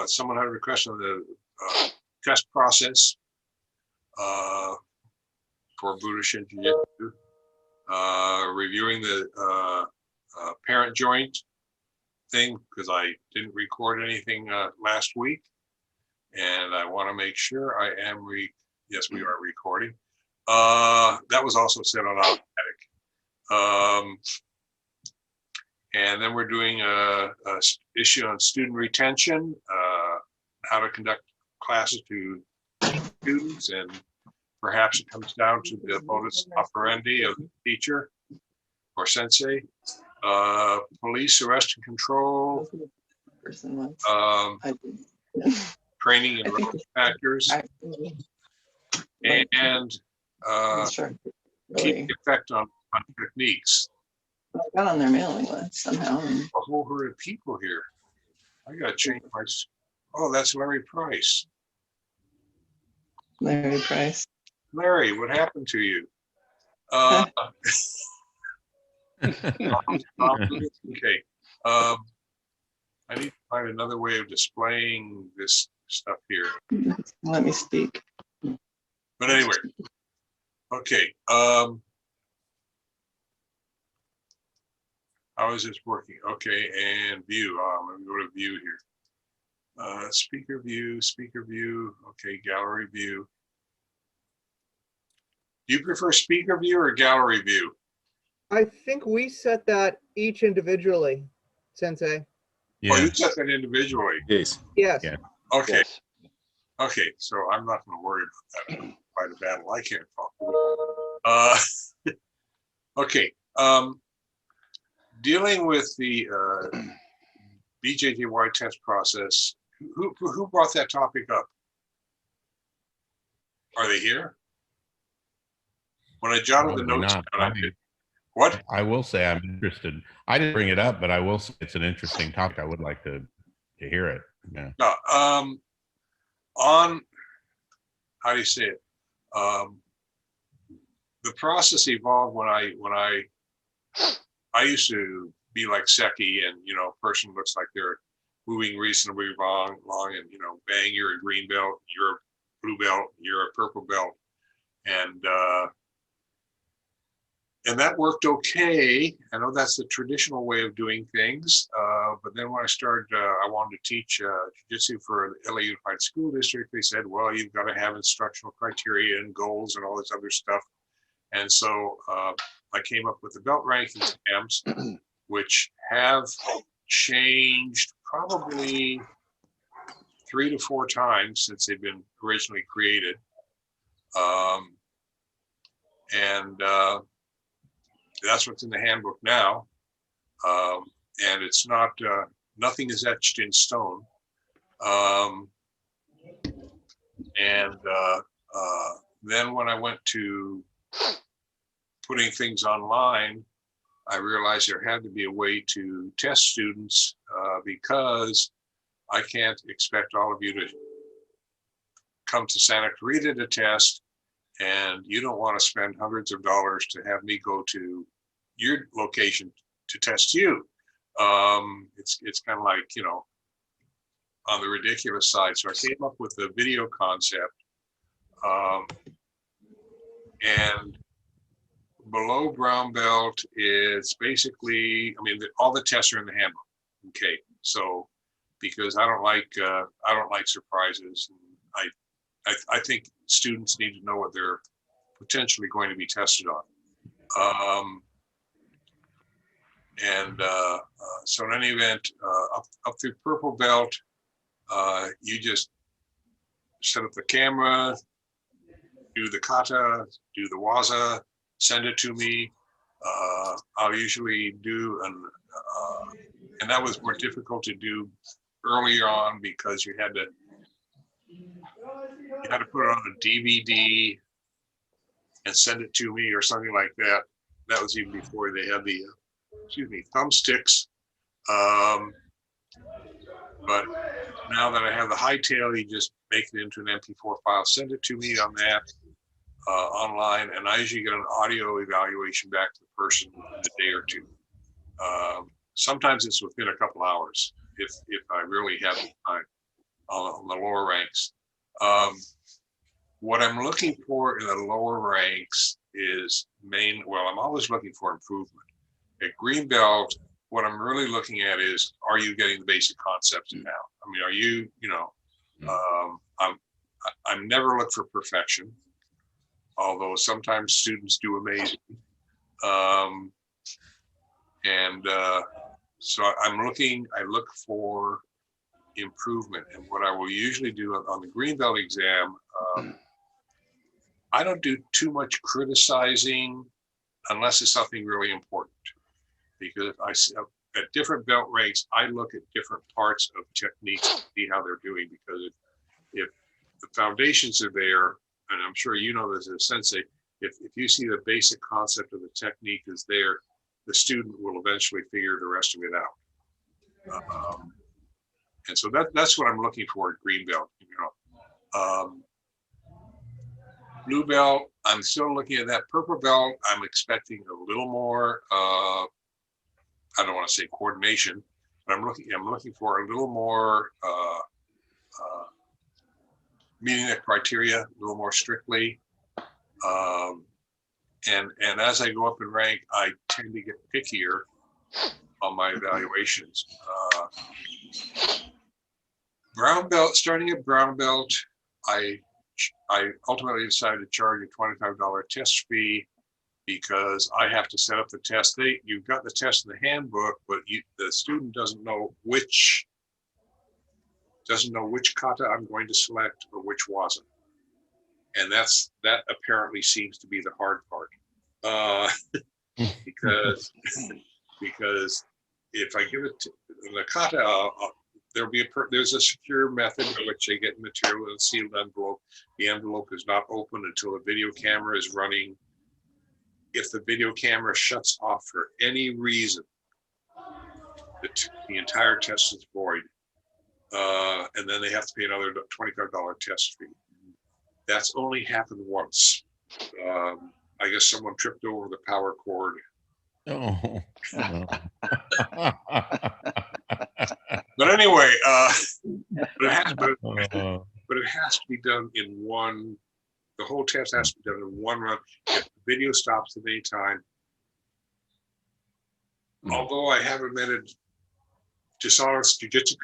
someone had a request on the test process for Budoshin Jujitsu, reviewing the parent joint thing, because I didn't record anything last week, and I want to make sure I am yes, we are recording. That was also set on automatic. And then we're doing a issue on student retention, how to conduct classes to students, and perhaps it comes down to the modus operandi of the teacher or sensei. Police arrest and control, training and relevant factors, and keep the effect on techniques. I got on their mailing list somehow. A whole herd of people here. I gotta change my. Oh, that's Larry Price. Larry Price. Larry, what happened to you? Okay. I need to find another way of displaying this stuff here. Let me speak. But anyway, okay. How is this working? Okay, and view. Let me go to view here. Speaker view. Okay, gallery view. Do you prefer speaker view or gallery view? I think we set that each individually, Sensei. Yeah. Oh, you set that individually? Yes. Yes. Yeah. Okay. Yes. Okay, so I'm not going to worry about that. Fight a battle I can't talk. Okay. Dealing with the BJJY test process, who brought that topic up? Are they here? When I jotted the notes down, I did. What? I will say I'm interested. I didn't bring it up, but I will say it's an interesting topic. I would like to hear it. Yeah. No, on, how do you say it? The process evolved when I used to be like Seki, and a person looks like they're moving reasonably long, and bang, you're a green belt, you're a blue belt, you're a purple belt, and that worked okay. I know that's the traditional way of doing things, but then when I started, I wanted to teach Jiu-Jitsu for the LA Unified School District. They said, well, you've got to have instructional criteria and goals and all this other stuff. And so I came up with the belt ranking exams, which have changed probably 3 to 4 times since they've been originally created. That's what's in the handbook now. And it's not, nothing is etched in stone. Then when I went to putting things online, I realized there had to be a way to test students, because I can't expect all of you to come to Santa Clarita to test, and you don't want to spend hundreds of dollars to have me go to your location to test you. It's kind of like, on the ridiculous side. So I came up with a video concept, and below brown belt, it's basically, all the tests are in the handbook. Okay, so because I don't like surprises. I think students need to know what they're potentially going to be tested on. So in any event, up through purple belt, you just set up the camera, do the kata, do the waza, send it to me. I'll usually do and that was more difficult to do earlier on because you had to put it on a DVD and send it to me or something like that. That was even before they had the thumbsticks. But now that I have the hightail, you just make it into an MP4 file, send it to me on that online, and I usually get an audio evaluation back to the person in a day or two. Sometimes it's within a couple hours if I really have the time. on the lower ranks. What I'm looking for in the lower ranks is I'm always looking for improvement. At green belt, what I'm really looking at is, are you getting the basic concepts down? I mean, are you, I'm never look for perfection, although sometimes students do amazing. So I look for improvement. And what I will usually do on the green belt exam, I don't do too much criticizing unless it's something really important. Because I see at different belt ranks, I look at different parts of techniques to see how they're doing. Because if the foundations are there, and I'm sure you know this as a sensei, if you see the basic concept of the technique is there, the student will eventually figure the rest of it out. And so that's what I'm looking for at green belt. Blue belt, I'm still looking at that. Purple belt, I'm expecting a little more. I don't want to say coordination, but I'm looking for a little more meeting the criteria a little more strictly. And as I go up in rank, I tend to get pickier on my evaluations. Brown belt, starting at brown belt, I ultimately decided to charge a $25 test fee because I have to set up the test. You've got the test in the handbook, but the student doesn't know which kata I'm going to select or which wasn't. And that apparently seems to be the hard part. Because if I give it to the kata, there's a secure method by which they get material in a sealed envelope. The envelope is not open until the video camera is running. If the video camera shuts off for any reason, the entire test is void. And then they have to pay another $25 test fee. That's only happened once. I guess someone tripped over the power cord. Oh. But anyway, but it has to be done in one. The whole test has to be done in one run. If the video stops at any time, although I haven't met a dishonest jujitsu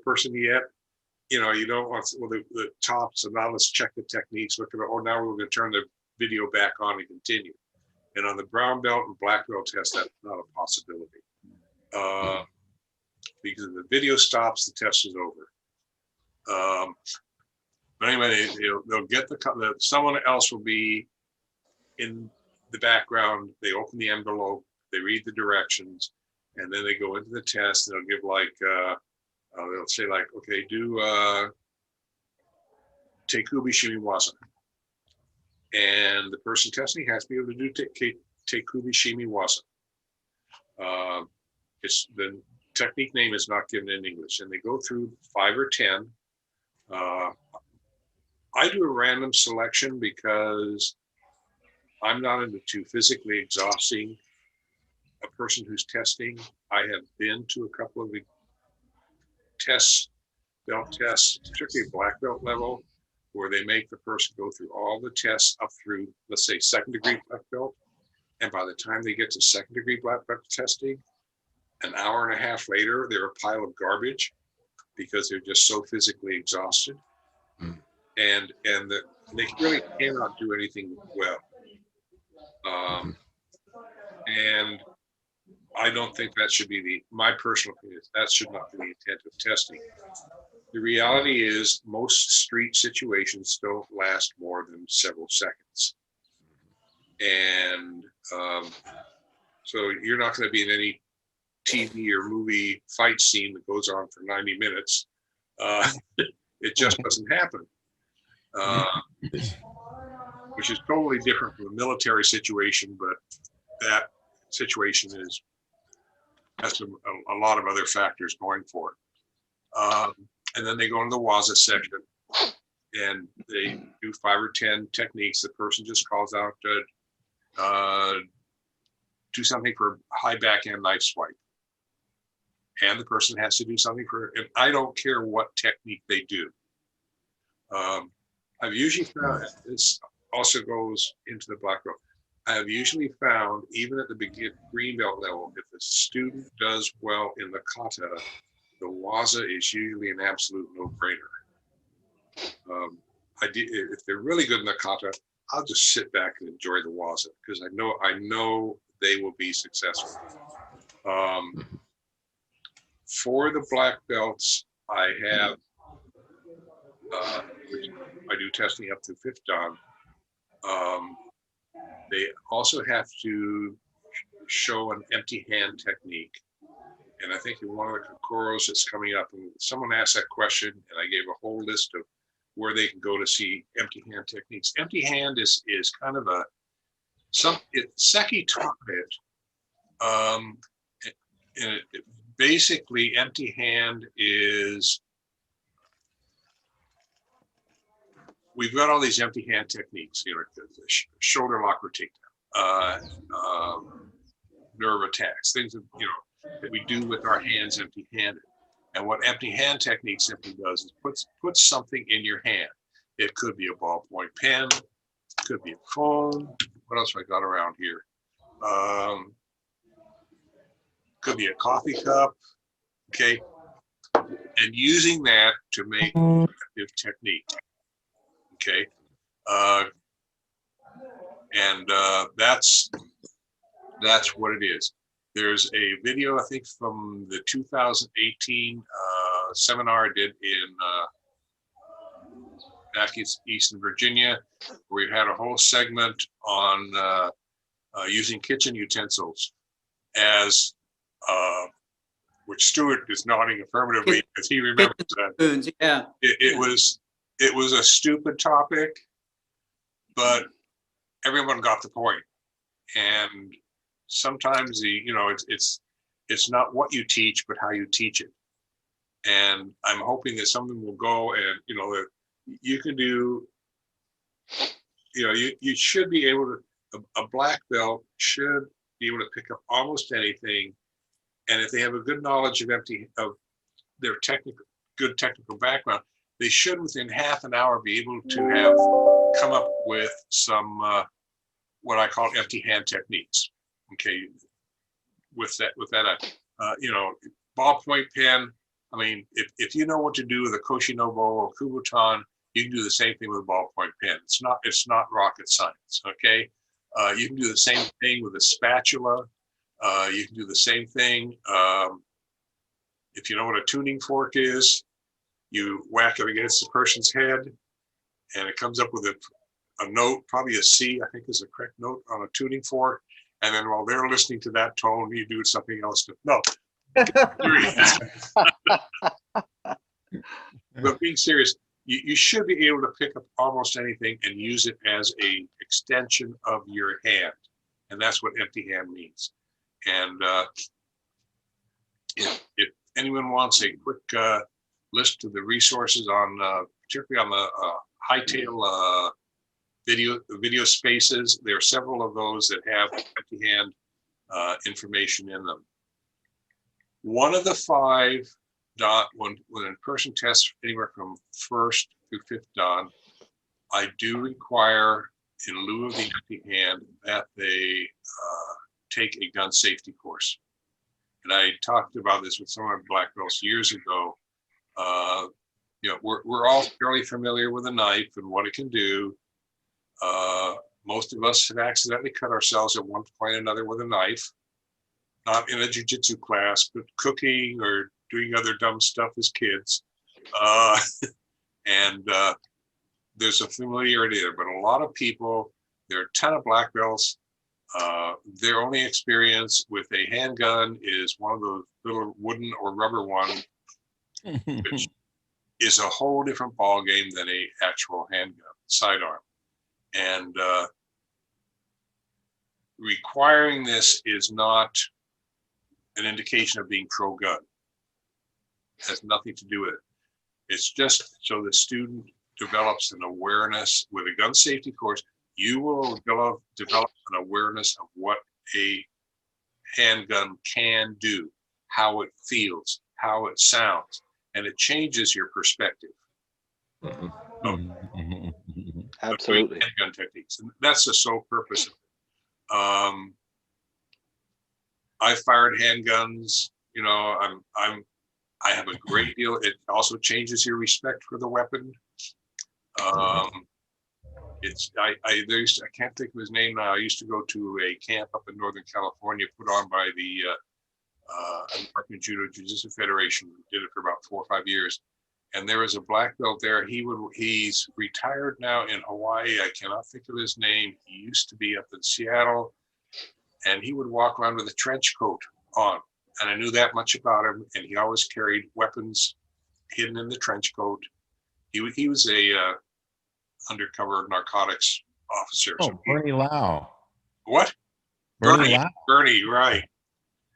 person yet, you don't want the tops, and now let's check the techniques. Look at it. Oh, now we're going to turn the video back on and continue. And on the brown belt and black belt test, that's not a possibility. Because if the video stops, the test is over. But anyway, they'll get someone else will be in the background. They open the envelope, they read the directions, and then they go into the test. And they'll give they'll say okay, do Teikubi Shimiwaza. And the person testing has to be able to do Teikubi Shimiwaza. The technique name is not given in English, and they go through 5 or 10. I do a random selection because I'm not into too physically exhausting a person who's testing. I have been to a couple of the belt tests, particularly black belt level, where they make the person go through all the tests up through, let's say, 2nd degree black belt. And by the time they get to 2nd degree black belt testing, an hour and a half later, they're a pile of garbage because they're just so physically exhausted. And they really cannot do anything well. And I don't think that should be my personal opinion, that should not be the intent of testing. The reality is most street situations don't last more than several seconds. And so you're not going to be in any TV or movie fight scene that goes on for 90 minutes. It just doesn't happen. Which is totally different from a military situation, but that situation has a lot of other factors going for it. And then they go into the Waza section and they do 5 or 10 techniques. The person just calls out do something for high backhand knife swipe. and the person has to do something for, and I don't care what technique they do. I've usually found, this also goes into the black belt, I have usually found, even at the green belt level, if the student does well in the kata, the waza is usually an absolute no-brainer. If they're really good in the kata, I'll just sit back and enjoy the waza because I know they will be successful. For the black belts, I have, I do testing up to 5th dan. They also have to show an empty hand technique. And I think in one of the Kokoros that's coming up, and someone asked that question, and I gave a whole list of where they can go to see empty hand techniques. Empty hand is kind of Seki taught it. Basically, empty hand is, we've got all these empty hand techniques, you know, the shoulder lock or takedown, nerve attacks, things that, you know, that we do with our hands empty-handed. And what empty hand technique simply does is puts something in your hand. It could be a ballpoint pen, it could be a phone. What else have I got around here? Could be a coffee cup, okay? And using that to make an effective technique, okay? That's what it is. There's a video, I think, from the 2018 seminar I did in back Eastern Virginia, where we had a whole segment on using kitchen utensils as, which Stuart is nodding affirmatively as he remembers that. Spoons, yeah. It was a stupid topic, but everyone got the point. And sometimes it's not what you teach, but how you teach it. And I'm hoping that someone will go and, you know, that you can do, you know, you should be able to, a black belt should be able to pick up almost anything. And if they have a good knowledge of their good technical background, they should within half an hour be able to have come up with some, what I call empty hand techniques. Okay, with that, you know, ballpoint pen. I mean, if you know what to do with a Koshinobo or Kubutan, you can do the same thing with a ballpoint pen. It's not rocket science. Okay, you can do the same thing with a spatula. You can do the same thing. If you know what a tuning fork is, you whack it against the person's head, and it comes up with a note, probably a C, I think is the correct note on a tuning fork. And then while they're listening to that tone, you do something else. No, but being serious, you should be able to pick up almost anything and use it as a extension of your hand. And that's what empty hand means. And if anyone wants a quick list of the resources on, particularly on the hightail video spaces, there are several of those that have empty hand information in them. One of the 5 when a person tests anywhere from 1st through 5th dan, I do require, in lieu of the empty hand, that they take a gun safety course. And I talked about this with some of my black belts years ago. You know, we're all fairly familiar with a knife and what it can do. Most of us have accidentally cut ourselves at one point or another with a knife, not in a jujitsu class, but cooking or doing other dumb stuff as kids. And there's a familiarity there, but a lot of people, there are a ton of black belts. Their only experience with a handgun is one of those little wooden or rubber ones, which is a whole different ball game than a actual handgun, sidearm. And requiring this is not an indication of being pro-gun. It has nothing to do with it. It's just so the student develops an awareness. With a gun safety course, you will develop an awareness of what a handgun can do, how it feels, how it sounds, and it changes your perspective. Absolutely. Handgun techniques, and that's the sole purpose of it. I fired handguns. You know, I have a great deal. It also changes your respect for the weapon. I can't think of his name now. I used to go to a camp up in Northern California put on by the American Jiu-Jitsu Federation. Did it for about 4 or 5 years. And there was a black belt there. He's retired now in Hawaii. I cannot think of his name. He used to be up in Seattle, and he would walk around with a trench coat on. And I knew that much about him. And he always carried weapons hidden in the trench coat. He was a undercover narcotics officer. Oh, Bernie Lau. What? Bernie Lau. Bernie, right.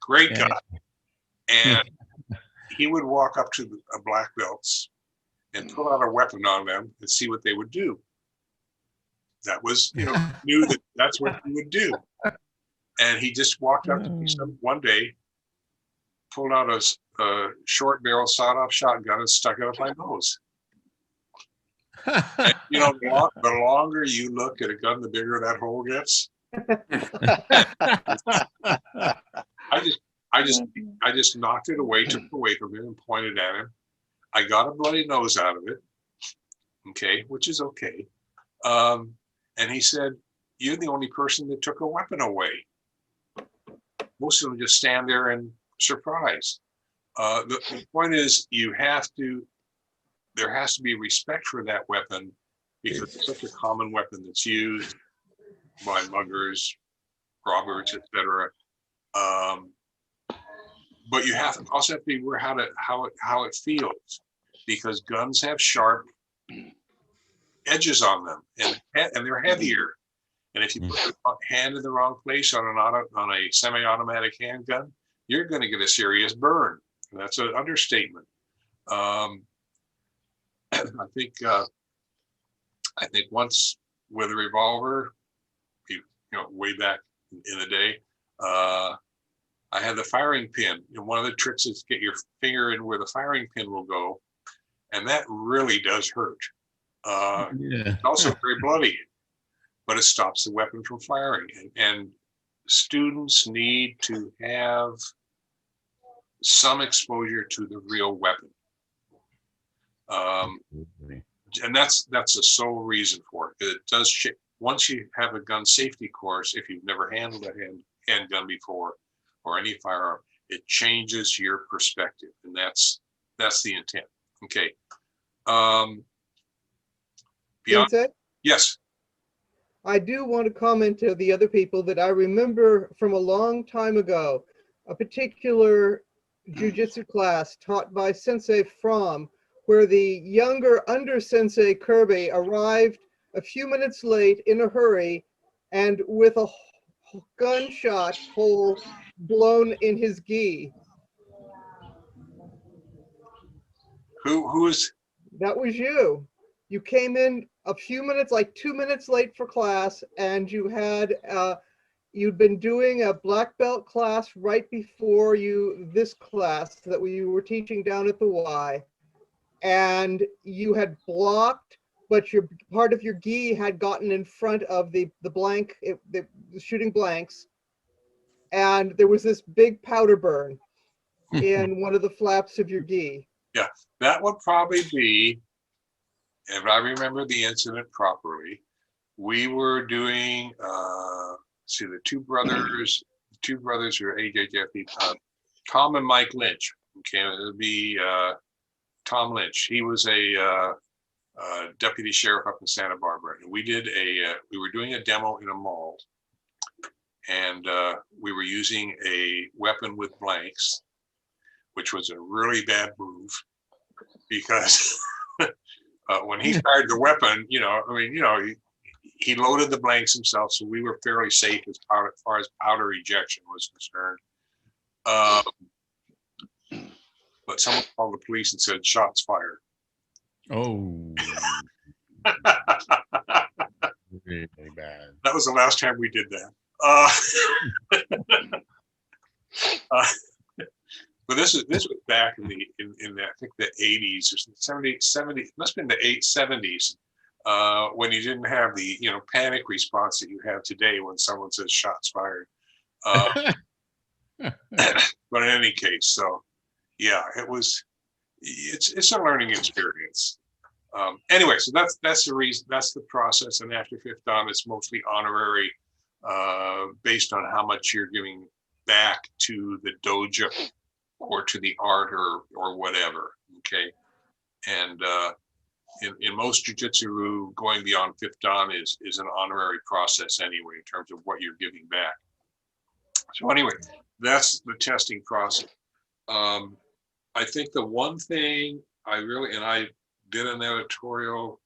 Great Yeah. guy. And he would walk up to the black belts and pull out a weapon on them and see what they would do. That was, knew that that's what he would do. And he just walked up to me one day, pulled out a short barrel sawed-off shotgun and stuck it up my nose. And, the longer you look at a gun, the bigger that hole gets. I just knocked it away, took it away from him and pointed at him. I got a bloody nose out of it, okay, which is okay. And he said, "You're the only person that took a weapon away. Most of them just stand there and surprise." The point is, there has to be respect for that weapon because it's such a common weapon that's used by muggers, robbers, etc. But you also have to be aware how it feels, because guns have sharp edges on them, and they're heavier. And if you put your hand in the wrong place on a semi-automatic handgun, you're going to get a serious burn. And that's an understatement. I think once with a revolver, way back in the day, I had the firing pin, and one of the tricks is to get your finger in where the firing pin will go, and that really does hurt. It's also very bloody, but it stops the weapon from firing. And students need to have some exposure to the real weapon. And that's the sole reason for it. It does once you have a gun safety course, if you've never handled a handgun before or any firearm, it changes your perspective, and that's the intent. Okay. Beyond, Sensei, yes. I do want to comment to the other people that I remember from a long time ago, a particular jujitsu class taught by Sensei Fromm, where the younger under Sensei Kirby arrived a few minutes late in a hurry and with a gunshot hole blown in his gi. Who is? That was you. You came in a few minutes, like 2 minutes late for class, and you had you'd been doing a black belt class right before this class that we were teaching down at the Y, and you had blocked, but your part of your gi had gotten in front of the blank, the shooting blanks, and there was this big powder burn in one of the flaps of your gi. Yeah, that would probably be, if I remember the incident properly, we were doing, the two brothers were AJJFB, Tom and Mike Lynch. Okay, it would be Tom Lynch. He was a deputy sheriff up in Santa Barbara, and we were doing a demo in a mall, and we were using a weapon with blanks, which was a really bad move, because when he fired the weapon, he loaded the blanks himself, so we were fairly safe as far as powder ejection was concerned. But someone called the police and said, "Shots fired." Oh, really bad. That was the last time we did that. But this was back in the I think the 80s or 70, must have been the 70s, when you didn't have the panic response that you have today when someone says shots fired. But in any case, so yeah, it's a learning experience. Anyway, so that's the reason, that's the process. And after fifth dan, it's mostly honorary, based on how much you're giving back to the dojo or to the art or whatever. Okay. And in most jujitsu, going beyond fifth dan is an honorary process anyway, in terms of what you're giving back. So anyway, that's the testing process. I think the one thing I did an editorial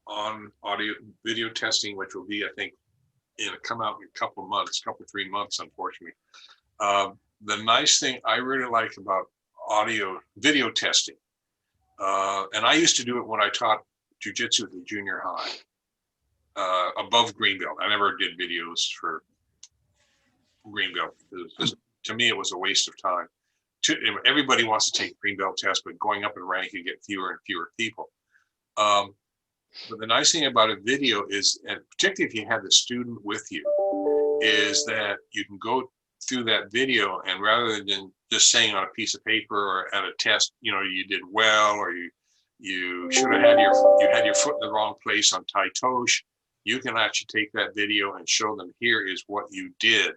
on audio video testing, which will be, I think, come out in a couple of months, 3 months, unfortunately. The nice thing I really like about video testing, and I used to do it when I taught jujitsu at the junior high, above green belt. I never did videos for green belt because to me it was a waste of time. Everybody wants to take green belt tests, but going up in rank, you get fewer and fewer people. But the nice thing about a video is, and particularly if you have the student with you, is that you can go through that video, and rather than just saying on a piece of paper or at a test, you did well, or you should have had your foot in the wrong place on taitosh, you can actually take that video and show them, here is what you did.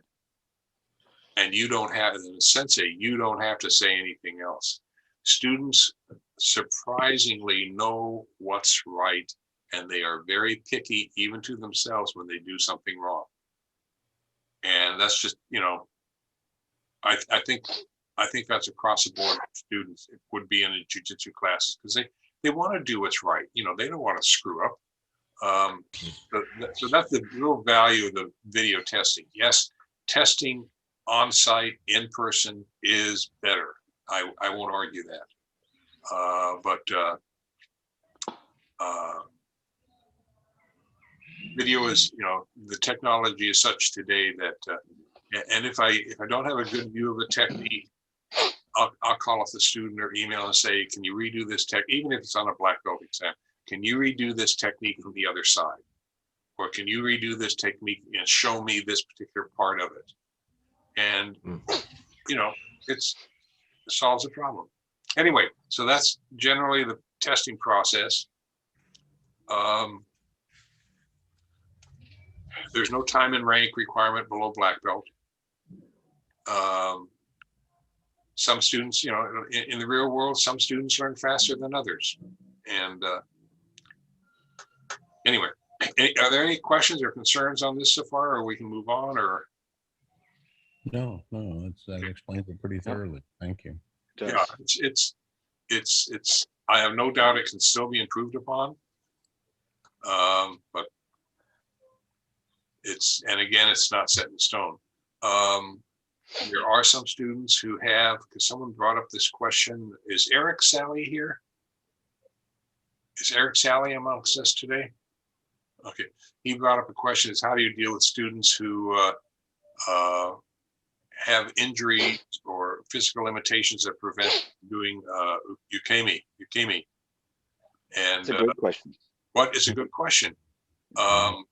And you don't have, as a sensei, you don't have to say anything else. Students surprisingly know what's right, and they are very picky, even to themselves, when they do something wrong. And that's just, I think that's across the board for students. It would be in the jiu-jitsu classes, because they want to do what's right. They don't want to screw up. So that's the real value of the video testing. Yes, testing on-site, in person is better. I won't argue that. Video is, the technology is such today that, and if I don't have a good view of the technique, I'll call up the student or email and say, can you redo this even if it's on a black belt exam, can you redo this technique from the other side? Or can you redo this technique and show me this particular part of it? And, it solves a problem. Anyway, so that's generally the testing process. There's no time and rank requirement below black belt. Some students, in the real world, some students learn faster than others. And anyway, are there any questions or concerns on this so far, or we can move on, or? No, that explains it pretty thoroughly. Thank you. Yeah, it's. I have no doubt it can still be improved upon, but and again, it's not set in stone. There are some students who have, because someone brought up this question. Is Eric Sally here? Is Eric Sally amongst us today? Okay, he brought up a question: is how do you deal with students who have injuries or physical limitations that prevent doing ukemi? And That's a good question. What is a good question? And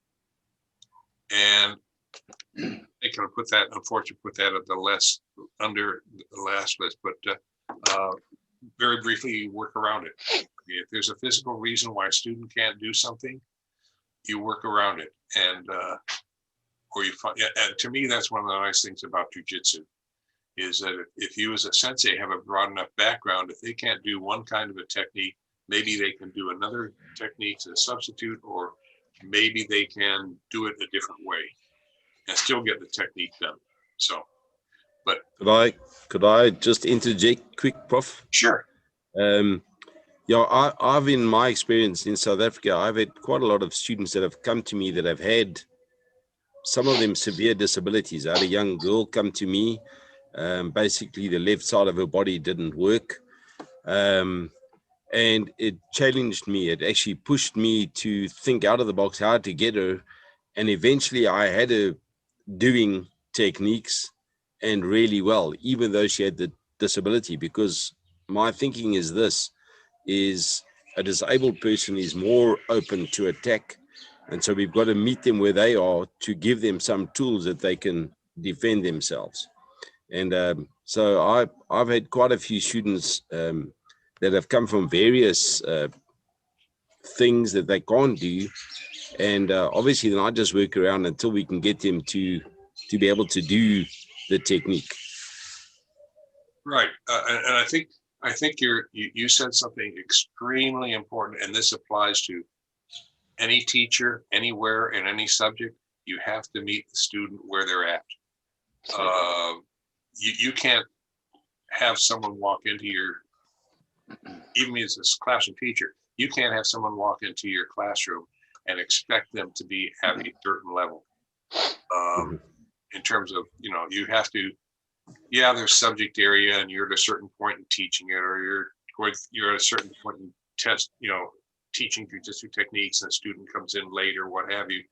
I think I'll put that, unfortunately, put that at the list, under the last list, but very briefly, work around it. If there's a physical reason why a student can't do something, you work around it. And or you find, and to me, that's one of the nice things about jujitsu, is that if you as a sensei have a broad enough background, if they can't do one kind of a technique, maybe they can do another technique as a substitute, or maybe they can do it a different way and still get the technique done. So, but could I just interject quick, Prof? Sure. Yeah, I've in my experience in South Africa, I've had quite a lot of students that have come to me that have had, some of them, severe disabilities. I had a young girl come to me, basically the left side of her body didn't work, and it challenged me. It actually pushed me to think out of the box how to get her, and eventually I had her doing techniques and really well, even though she had the disability, because my thinking is this, is a disabled person is more open to attack. And so we've got to meet them where they are to give them some tools that they can defend themselves. And so I've had quite a few students that have come from various things that they can't do. And obviously then I just work around until we can get them to be able to do the technique. Right. And I think you said something extremely important, and this applies to any teacher, anywhere, in any subject. You have to meet the student where they're at. You can't have someone walk into your, even as a classroom teacher, you can't have someone walk into your classroom and expect them to be at a certain level. In terms of, you have to, yeah, there's subject area and you're at a certain point in teaching it, or you're at a certain point in teaching jujitsu techniques, and a student comes in late or what have you,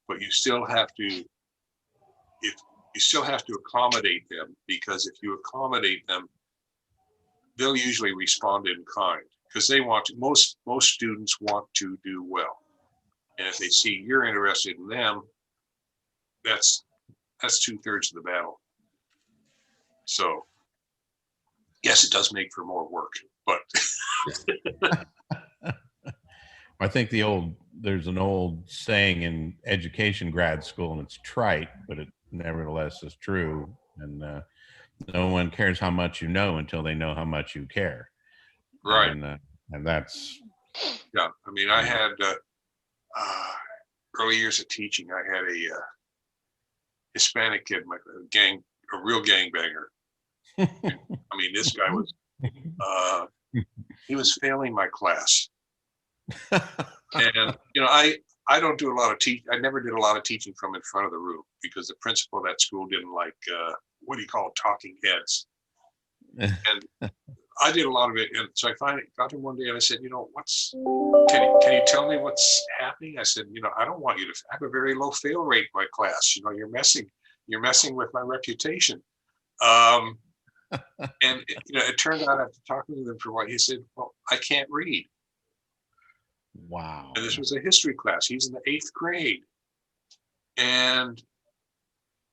but you still have to, accommodate them, because if you accommodate them, they'll usually respond in kind, because they want to, most students want to do well. And if they see you're interested in them, that's 2/3 of the battle. So yes, it does make for more work, but I think there's an old saying in education grad school, and it's trite, but it nevertheless is true. And no one cares how much you know until they know how much you care. right. And that's, Yeah, I mean, I had early years of teaching, I had a Hispanic kid, a real gangbanger. I mean, this guy was, he was failing my class. And, I don't do a lot of I never did a lot of teaching from in front of the room, because the principal of that school didn't like, what do you call it, talking heads. And I did a lot of it. And so I finally got him one day and I said, can you tell me what's happening? I said, I don't want you to have a very low fail rate in my class. You're messing with my reputation. And it turned out, after talking to them for a while, he said, well, I can't read. wow. And this was a history class. He's in the 8th grade. And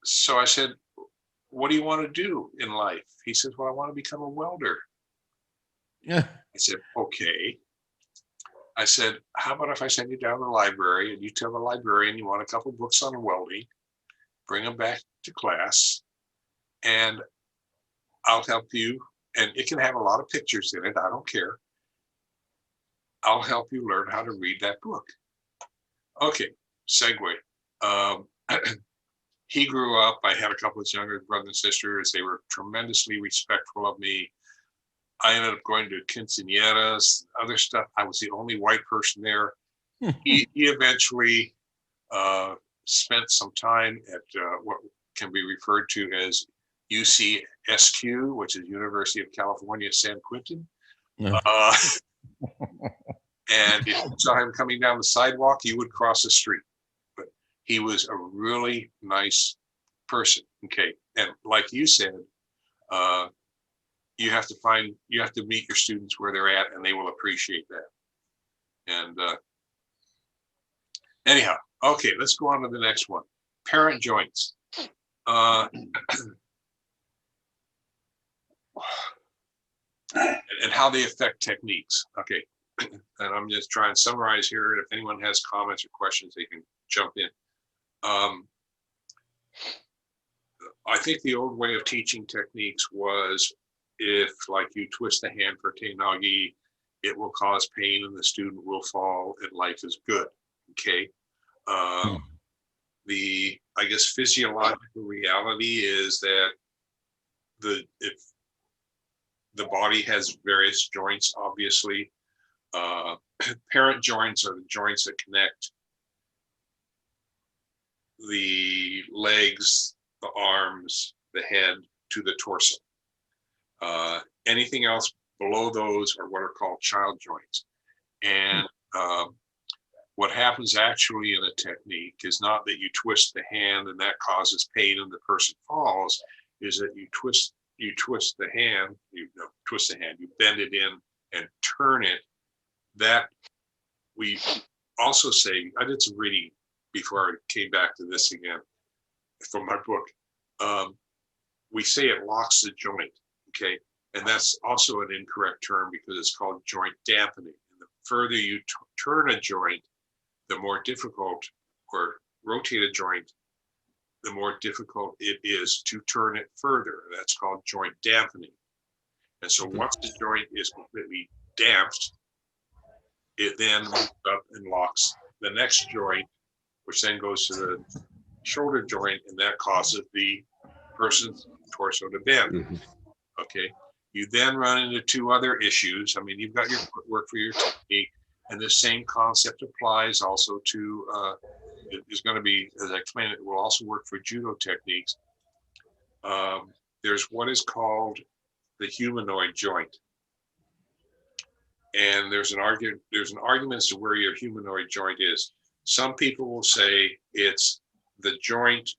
so I said, what do you want to do in life? He says, well, I want to become a welder. Yeah. I said, okay. I said, how about if I send you down to the library and you tell the librarian you want a couple books on welding, bring them back to class, and I'll help you. And it can have a lot of pictures in it. I don't care. I'll help you learn how to read that book. Okay, segue. He grew up, I had a couple of younger brothers and sisters. They were tremendously respectful of me. I ended up going to quinceañeras, other stuff. I was the only white person there. He eventually spent some time at what can be referred to as UCSQ, which is University of California, San Quentin. And if you saw him coming down the sidewalk, you would cross the street. But he was a really nice person. Okay. And like you said, you have to meet your students where they're at, and they will appreciate that. And anyhow, okay, let's go on to the next one. Parent joints. And how they affect techniques. Okay. And I'm just trying to summarize here. And if anyone has comments or questions, they can jump in. I think the old way of teaching techniques was, if like you twist the hand for Teinagi, it will cause pain and the student will fall and life is good. Okay. The, I guess, physiological reality is that if the body has various joints, obviously. Parent joints are the joints that connect the legs, the arms, the head to the torso. Anything else below those are what are called child joints. And what happens actually in a technique is not that you twist the hand and that causes pain and the person falls, is that you twist you twist the hand, you bend it in and turn it. That we also say, I did some reading before I came back to this again from my book. We say it locks the joint, okay? And that's also an incorrect term because it's called joint dampening. And the further you turn a joint, the more difficult, or rotate a joint, the more difficult it is to turn it further. That's called joint dampening. And so once the joint is completely damped, it then moves up and locks the next joint, which then goes to the shoulder joint, and that causes the person's torso to bend. Okay. You then run into two other issues. I mean, you've got your footwork for your technique, and the same concept applies also to, is going to be, as I explained, it will also work for judo techniques. There's what is called the humanoid joint. And there's an argument as to where your humanoid joint is. Some people will say it's the joint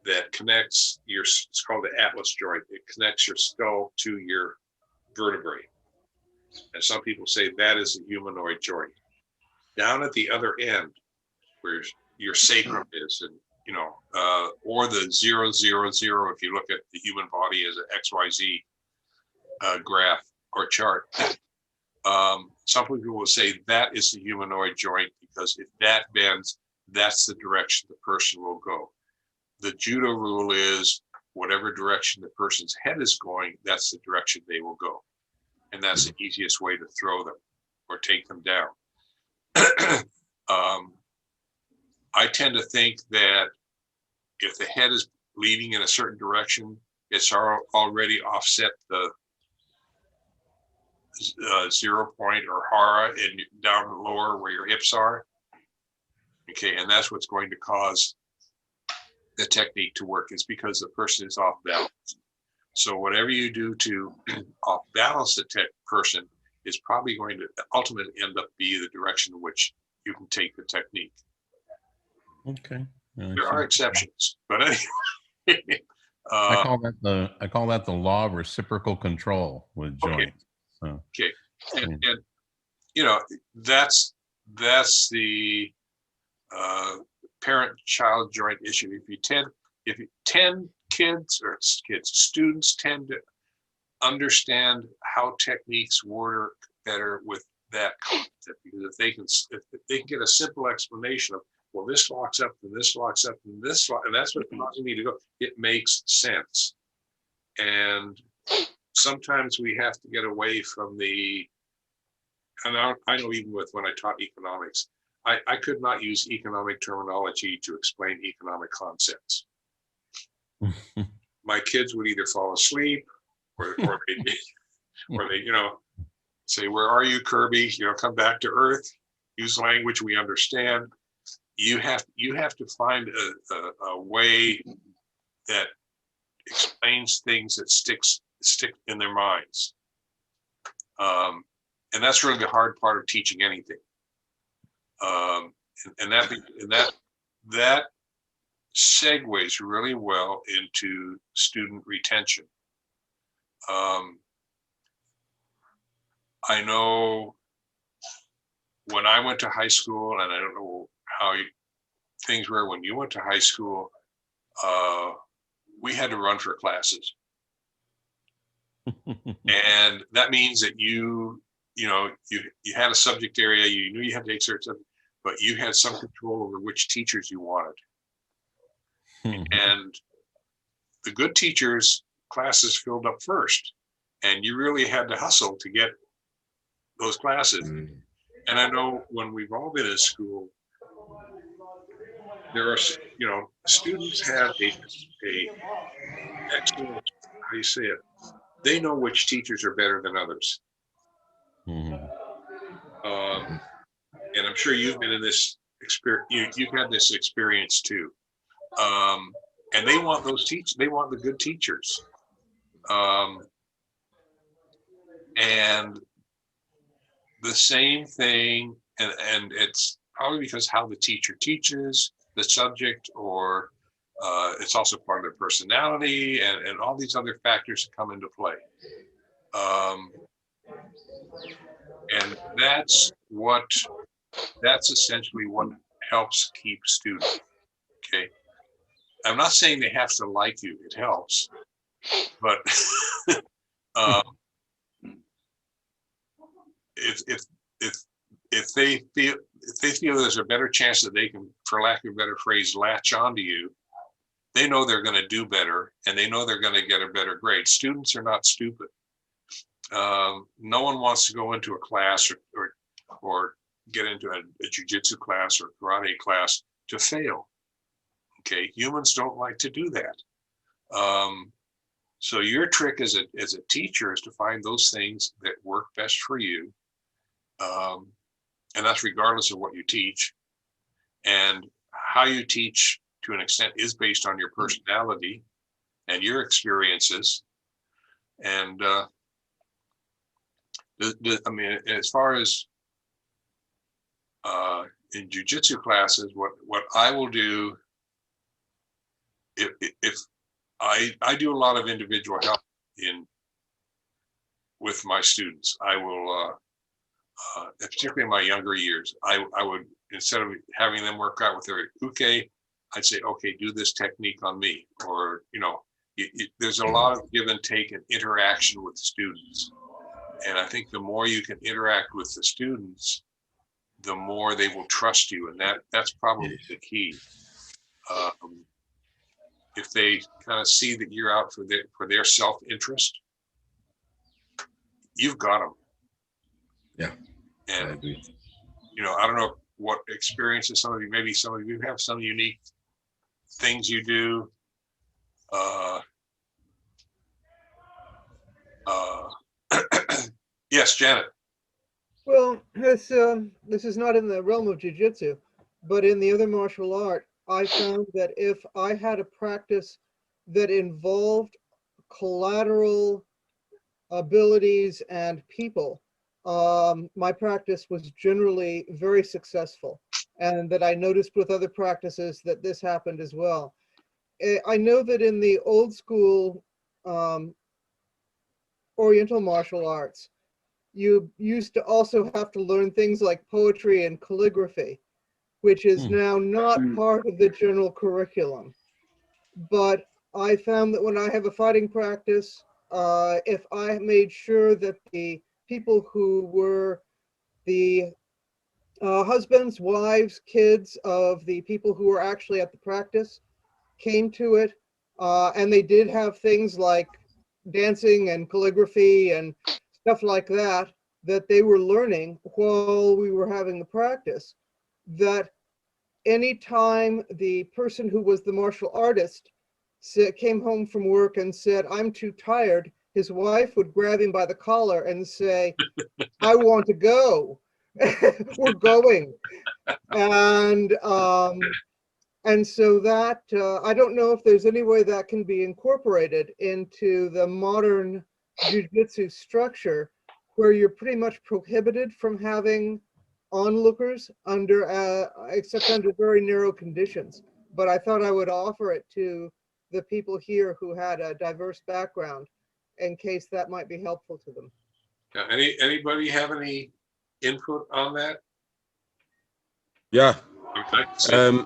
that connects your, it's called the atlas joint. It connects your skull to your vertebrae. And some people say that is the humanoid joint. Down at the other end, where your sacrum is, and or the 0, 0, 0, if you look at the human body as an XYZ graph or chart. Some people will say that is the humanoid joint because if that bends, that's the direction the person will go. The judo rule is whatever direction the person's head is going, that's the direction they will go. And that's the easiest way to throw them or take them down. I tend to think that if the head is leading in a certain direction, it's already offset the 0 point or hara and down lower where your hips are. Okay, and that's what's going to cause the technique to work, is because the person is off balance. So whatever you do to off balance the person is probably going to ultimately end up be the direction in which you can take the technique. Okay. There are exceptions, but anyway. I call that the law of reciprocal control with joints. So. Okay, and that's the parent-child joint issue. If 10 students tend to understand how techniques work better with that concept, because if they can get a simple explanation of, well, this locks up and this locks up and this lock, and that's what's causing me to go, it makes sense. And sometimes we have to get away from and I know even with when I taught economics, I could not use economic terminology to explain economic concepts. My kids would either fall asleep or they say, where are you, Kirby? Come back to earth, use language we understand. You have to find a way that explains things that stick in their minds. And that's really the hard part of teaching anything. And that segues really well into student retention. I know when I went to high school, and I don't know how things were when you went to high school, we had to run for classes. And that means that you had a subject area, you knew you had to take certain subjects, but you had some control over which teachers you wanted. And the good teachers, classes filled up first, and you really had to hustle to get those classes. And I know when we've all been in school, there are, students have a excellent, how do you say it? They know which teachers are better than others. And I'm sure you've been in this experience, you've had this experience too. And they want they want the good teachers. And the same thing, and it's probably because how the teacher teaches the subject, or It's also part of their personality and all these other factors that come into play. And that's essentially what helps keep students. Okay. I'm not saying they have to like you, it helps, but if they feel there's a better chance that they can, for lack of a better phrase, latch onto you, they know they're going to do better, and they know they're going to get a better grade. Students are not stupid. No one wants to go into a class or get into a jujitsu class or karate class to fail. Okay, humans don't like to do that. So your trick as a teacher is to find those things that work best for you. And that's regardless of what you teach. And how you teach to an extent is based on your personality and your experiences. And I mean, as far as in jujitsu classes, what I will do, if I do a lot of individual help with my students, I will, particularly in my younger years, I would, instead of having them work out with their uke, I'd say, okay, do this technique on me. Or, you know, there's a lot of give and take and interaction with students. And I think the more you can interact with the students, the more they will trust you. And that's probably the key. If they kind of see that you're out for their self-interest, you've got them. Yeah. And, I agree. you know, I don't know what experiences maybe some of you have some unique things you do. Yes, Janet. Well, this is not in the realm of jiu-jitsu, but in the other martial art, I found that if I had a practice that involved collateral abilities and people, my practice was generally very successful, and that I noticed with other practices that this happened as well. I know that in the old school Oriental martial arts, you used to also have to learn things like poetry and calligraphy, which is now not part of the general curriculum. But I found that when I have a fighting practice, if I made sure that the people who were the husbands, wives, kids of the people who were actually at the practice came to it, and they did have things like dancing and calligraphy and stuff like that, that they were learning while we were having the practice, that anytime the person who was the martial artist came home from work and said, "I'm too tired," his wife would grab him by the collar and say, "I want to go." We're going. And so that, I don't know if there's any way that can be incorporated into the modern jiu-jitsu structure, where you're pretty much prohibited from having onlookers except under very narrow conditions. But I thought I would offer it to the people here who had a diverse background in case that might be helpful to them. Yeah, anybody have any input on that? Yeah. Okay.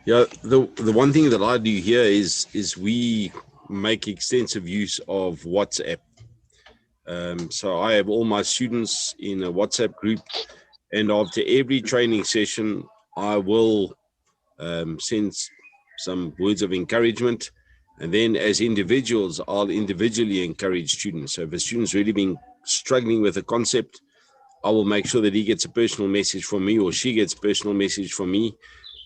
Yeah, the one thing that I do here is we make extensive use of WhatsApp. So I have all my students in a WhatsApp group, and after every training session, I will send some words of encouragement. And then as individuals, I'll individually encourage students. So if a student's really been struggling with a concept, I will make sure that he gets a personal message from me, or she gets a personal message from me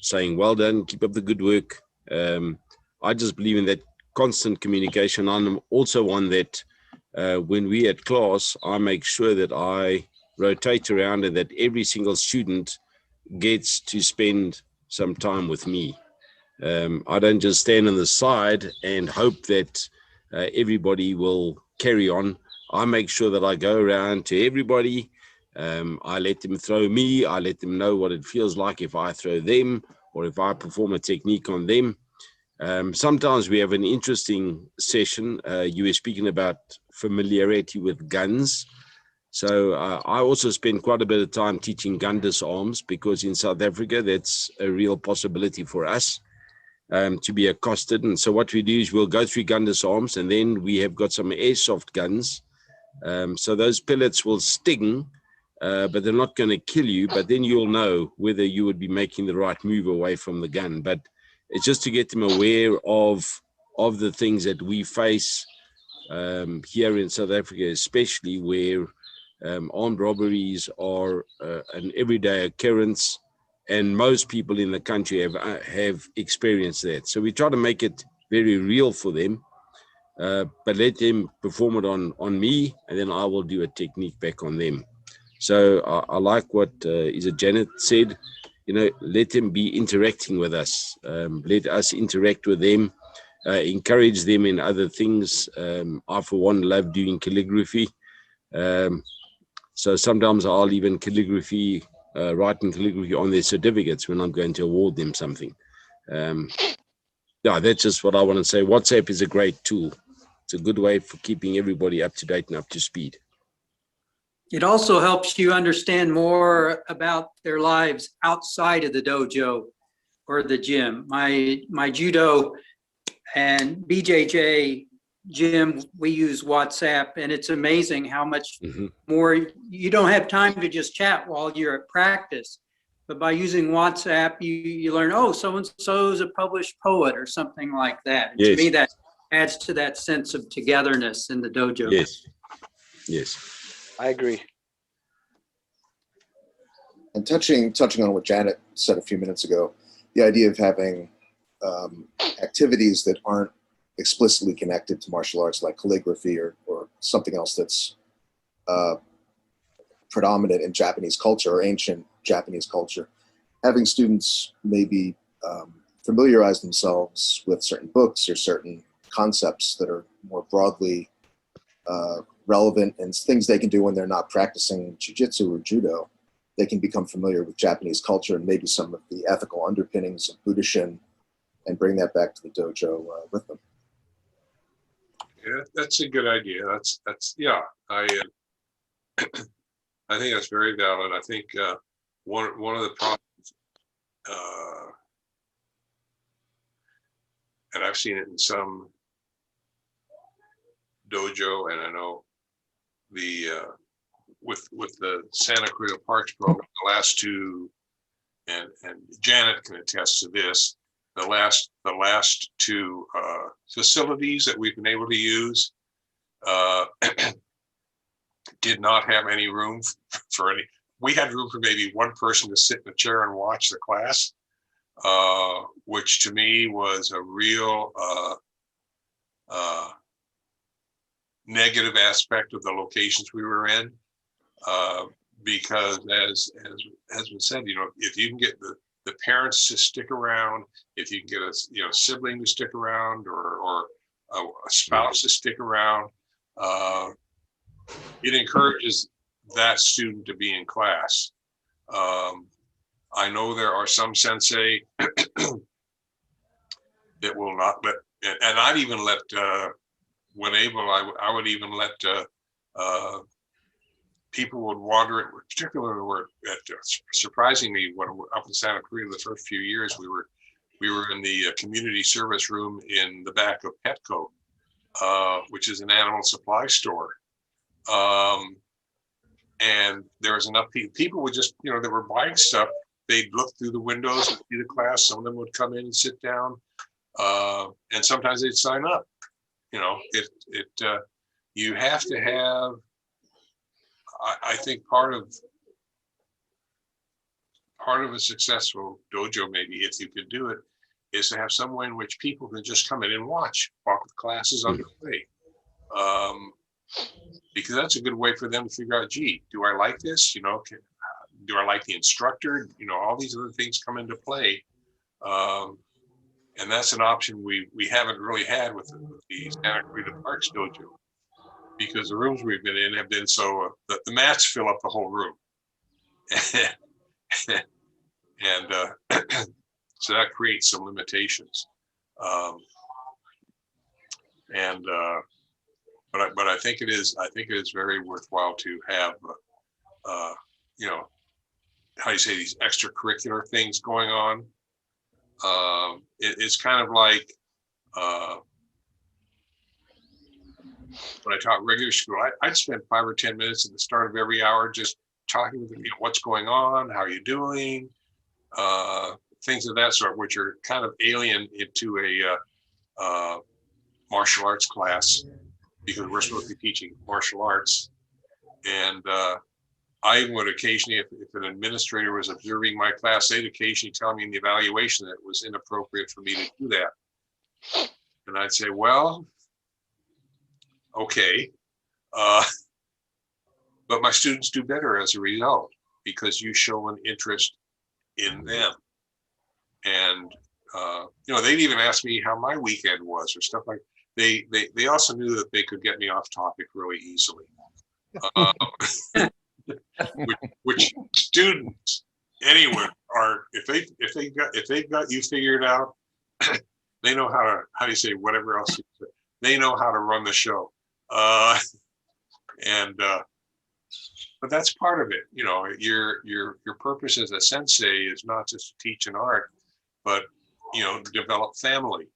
saying, "Well done, keep up the good work." I just believe in that constant communication. I'm also one that when we at class, I make sure that I rotate around and that every single student gets to spend some time with me. I don't just stand on the side and hope that everybody will carry on. I make sure that I go around to everybody. I let them throw me. I let them know what it feels like if I throw them or if I perform a technique on them. Sometimes we have an interesting session. You were speaking about familiarity with guns. So I also spend quite a bit of time teaching gun disarms, because in South Africa, that's a real possibility for us to be accosted. And so what we do is we'll go through gun disarms, and then we have got some airsoft guns. So those pellets will sting, but they're not going to kill you. But then you'll know whether you would be making the right move away from the gun. But it's just to get them aware of the things that we face here in South Africa, especially where armed robberies are an everyday occurrence, and most people in the country have experienced that. So we try to make it very real for them, but let them perform it on me, and then I will do a technique back on them. So I like what Janet said. Let them be interacting with us. Let us interact with them, encourage them in other things. I, for one, love doing calligraphy. So sometimes I'll even writing calligraphy on their certificates when I'm going to award them something. Yeah, that's just what I want to say. WhatsApp is a great tool. It's a good way for keeping everybody up to date and up to speed. It also helps you understand more about their lives outside of the dojo or the gym. My judo and BJJY gym, we use WhatsApp, and it's amazing how much more you don't have time to just chat while you're at practice. But by using WhatsApp, you learn, oh, so-and-so is a published poet or something like that. Yes. To me, that adds to that sense of togetherness in the dojo. Yes. I agree. And touching on what Janet said a few minutes ago, the idea of having activities that aren't explicitly connected to martial arts, like calligraphy or something else that's predominant in Japanese culture or ancient Japanese culture, having students maybe familiarize themselves with certain books or certain concepts that are more broadly relevant and things they can do when they're not practicing jujitsu or judo. They can become familiar with Japanese culture and maybe some of the ethical underpinnings of Budoshin, and bring that back to the dojo with them. Yeah, that's a good idea. That's yeah. I think that's very valid. I think one of the problems, and I've seen it in some dojo, and I know the with the Santa Cruz Parks program, the last two, and Janet can attest to this. The last two facilities that we've been able to use did not have any room for any. We had room for maybe one person to sit in a chair and watch the class, which to me was a real negative aspect of the locations we were in, because as was said, if you can get the parents to stick around, if you can get a sibling to stick around, or a spouse to stick around, it encourages that student to be in class. I know there are some sensei that will not let, and I'd even let, when able, I would even let people would wander it, particularly surprisingly, when up in Santa Cruz, the first few years, we were in the community service room in the back of Petco, which is an animal supply store. And there was enough people would just, they were buying stuff. They'd look through the windows and see the class. Some of them would come in and sit down, and sometimes they'd sign up. You have to have, I think part of a successful dojo, maybe if you could do it, is to have somewhere in which people can just come in and watch while the class is underway. Because that's a good way for them to figure out, gee, do I like this? Do I like the instructor? All these other things come into play. And that's an option we haven't really had with the Santa Cruz Parks dojo, because the rooms we've been in have been so that the mats fill up the whole room. And so that creates some limitations. And but I think it is very worthwhile to have you know, how do you say, these extracurricular things going on. It's kind of like when I taught regular school, I'd spend 5 or 10 minutes at the start of every hour just talking with them, you know, what's going on, how are you doing, things of that sort, which are kind of alien into a martial arts class, because we're supposed to be teaching martial arts. And I even would occasionally, if an administrator was observing my class, they'd occasionally tell me in the evaluation that it was inappropriate for me to do that. And I'd say, well, okay. But my students do better as a result, because you show an interest in them. And, you know, they'd even ask me how my weekend was or stuff like that. They also knew that they could get me off topic really easily. Which students anywhere are, if they've got you figured out, they know how do you say, whatever else you say, they know how to run the show. But that's part of it. You know, your purpose as a sensei is not just to teach an art, but, you know, develop family.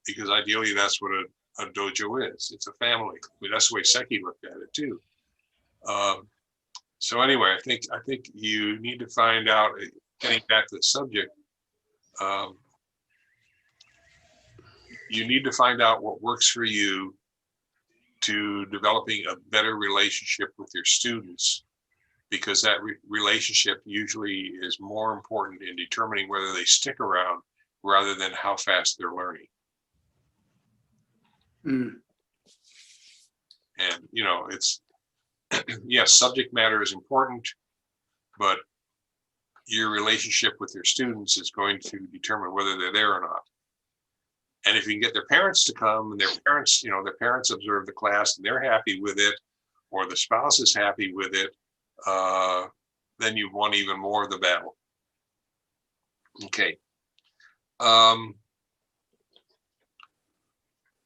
Because ideally that's what a dojo is. It's a family. I mean, that's the way Seki looked at it too. So anyway, I think you need to find out, getting back to the subject, you need to find out what works for you to developing a better relationship with your students, because that relationship usually is more important in determining whether they stick around rather than how fast they're learning. Mm. And, you know, it's, yes, subject matter is important, but your relationship with your students is going to determine whether they're there or not. And if you can get their parents to come, and their parents, you know, their parents observe the class and they're happy with it, or the spouse is happy with it, then you've won even more of the battle. Okay.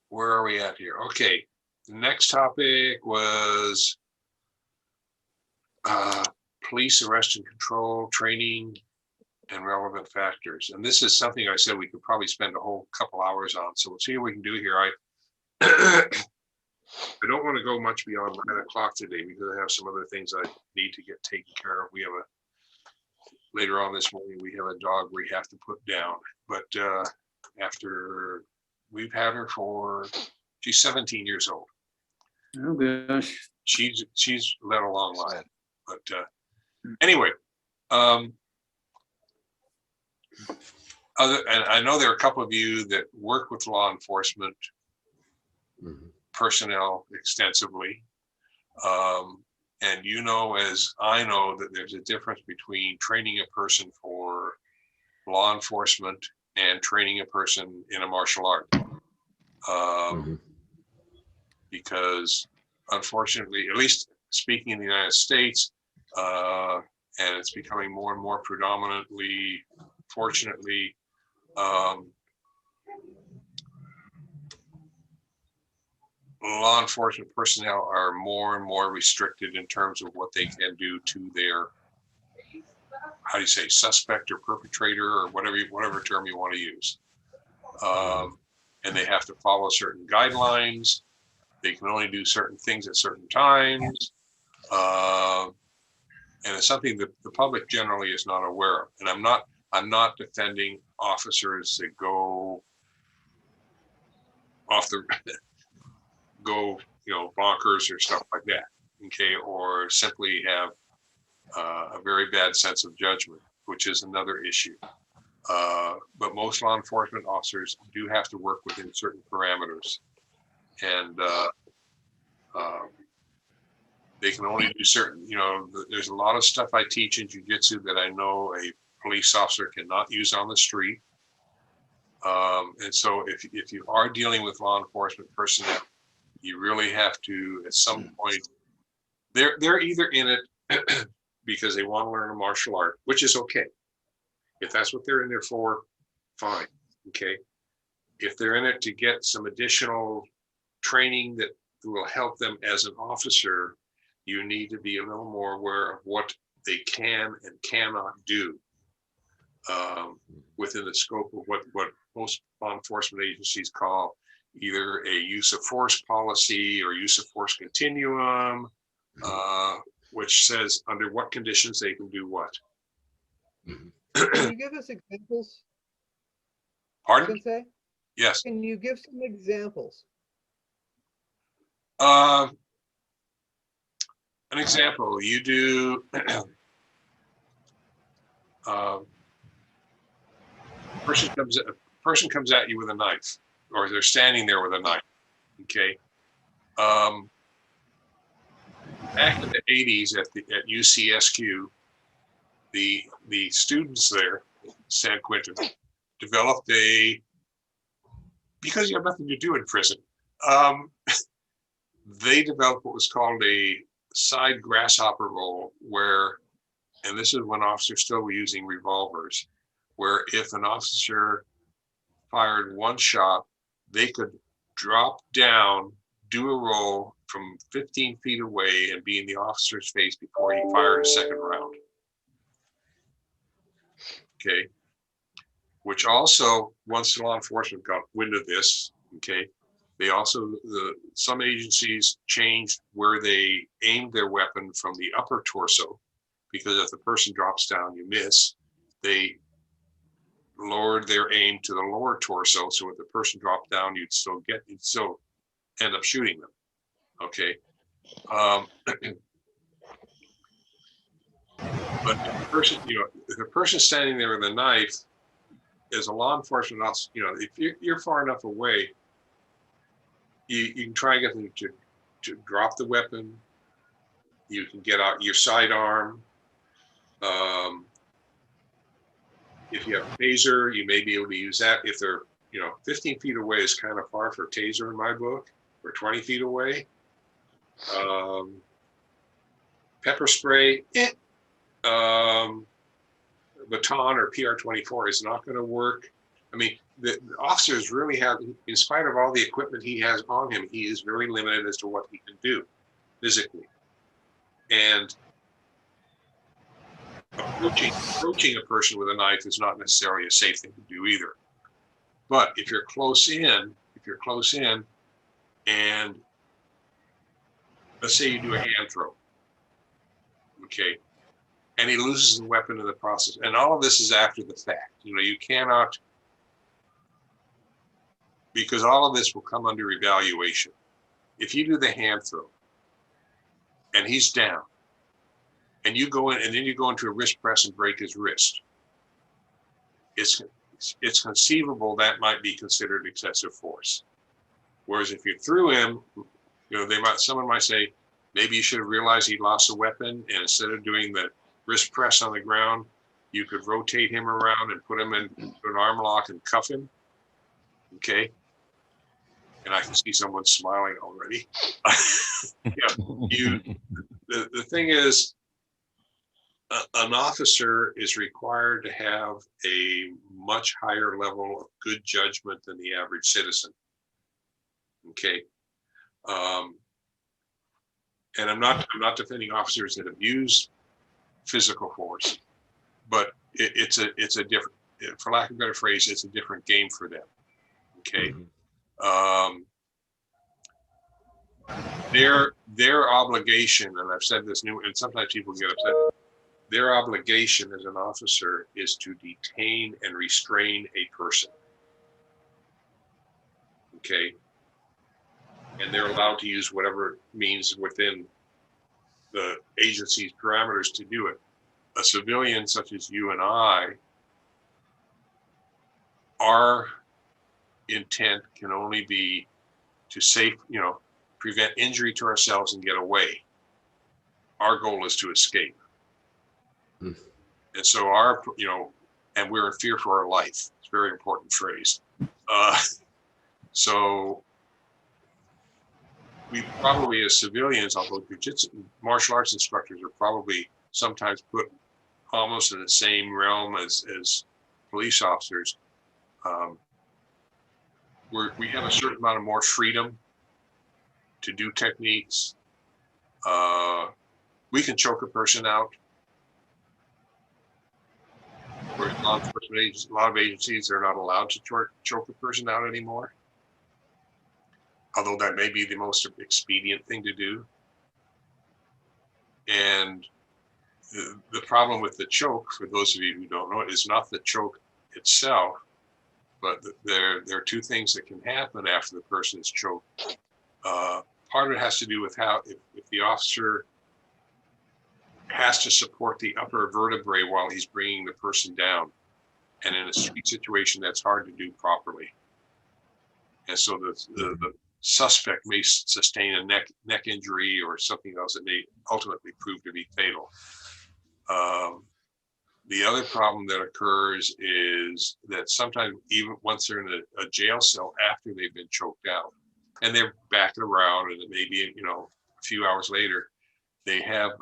Where are we at here? Okay. The next topic was police arrest and control training and relevant factors. And this is something I said we could probably spend a whole couple hours on. So we'll see what we can do here. I don't want to go much beyond 9 o'clock today, because I have some other things I need to get taken care of. We have later on this morning, we have a dog we have to put down. But after we've had her she's 17 years old. Oh gosh. She's led a long life. But anyway, and I know there are a couple of you that work with law enforcement personnel extensively. And you know, as I know, that there's a difference between training a person for law enforcement and training a person in a martial art. Because unfortunately, at least speaking in the United States, and it's becoming more and more predominantly, fortunately, law enforcement personnel are more and more restricted in terms of what they can do to their, how do you say, suspect or perpetrator, or whatever term you want to use. And they have to follow certain guidelines. They can only do certain things at certain times. And it's something that the public generally is not aware of. And I'm not defending officers that go off the go, you know, bonkers or stuff like that, okay, or simply have a very bad sense of judgment, which is another issue. But most law enforcement officers do have to work within certain parameters, and they can only do certain, you know, there's a lot of stuff I teach in Jiu-Jitsu that I know a police officer cannot use on the street. And so if you are dealing with law enforcement personnel, you really have to, at some point, they're either in it because they want to learn a martial art, which is okay. If that's what they're in there for, fine, okay. if they're in it to get some additional training that will help them as an officer, you need to be a little more aware of what they can and cannot do within the scope of what most law enforcement agencies call either a use of force policy or use of force continuum, which says under what conditions they can do what. Can you give us examples, Pardon? Sensei? Yes. Can you give some examples? An example, you do person comes at you with a knife, or they're standing there with a knife. Okay. Back in the 80s at UCSQ, the students there, San Quentin, developed because you have nothing to do in prison, they developed what was called a side grasshopper roll, where, and this is when officers still were using revolvers, where if an officer fired one shot, they could drop down, do a roll from 15 feet away and be in the officer's face before he fired a second round. Okay. Which also, once law enforcement got wind of this, okay, they also, some agencies changed where they aimed their weapon from the upper torso, because if the person drops down, you miss. They lowered their aim to the lower torso, so if the person dropped down, you'd still end up shooting them. Okay. But if the person, if the person's standing there with a knife, as a law enforcement officer, if you're far enough away, you can try and get them to drop the weapon. You can get out your sidearm. If you have a taser, you may be able to use that. If they're, 15 feet away is kind of far for a taser in my book, or 20 feet away. Pepper spray, baton or PR-24 is not going to work. I mean, the officers really have, in spite of all the equipment he has on him, he is very limited as to what he can do physically. And approaching a person with a knife is not necessarily a safe thing to do either. But if you're close in, and let's say you do a hand throw, okay, and he loses the weapon in the process, and all of this is after the fact. You cannot, because all of this will come under evaluation. If you do the hand throw and he's down, and you go in and then you go into a wrist press and break his wrist, it's conceivable that might be considered excessive force. Whereas if you threw him, someone might say, maybe you should have realized he lost the weapon, and instead of doing the wrist press on the ground, you could rotate him around and put him in an arm lock and cuff him. Okay. And I can see someone smiling already. The thing is, an officer is required to have a much higher level of good judgment than the average citizen. Okay. And I'm not defending officers that abuse physical force, but it's a different, for lack of a better phrase, it's a different game for them. Okay. Their obligation, and I've said this and sometimes people get upset, their obligation as an officer is to detain and restrain a person. Okay. And they're allowed to use whatever means within the agency's parameters to do it. A civilian such as you and I, our intent can only be to prevent injury to ourselves and get away. Our goal is to escape. And so and we're in fear for our life. It's a very important phrase. So we probably, as civilians, although Jujitsu martial arts instructors are probably sometimes put almost in the same realm as police officers, we have a certain amount of more freedom to do techniques. We can choke a person out. Whereas law enforcement agencies, a lot of agencies, they're not allowed to choke a person out anymore. Although that may be the most expedient thing to do. And the problem with the choke, for those of you who don't know it, is not the choke itself, but there are two things that can happen after the person is choked. Part of it has to do with how, if the officer has to support the upper vertebrae while he's bringing the person down. And in a street situation, that's hard to do properly. And so the suspect may sustain a neck injury or something else that may ultimately prove to be fatal. The other problem that occurs is that sometimes, even once they're in a jail cell after they've been choked out, and they're backing around, and it may be, you know, a few hours later, they have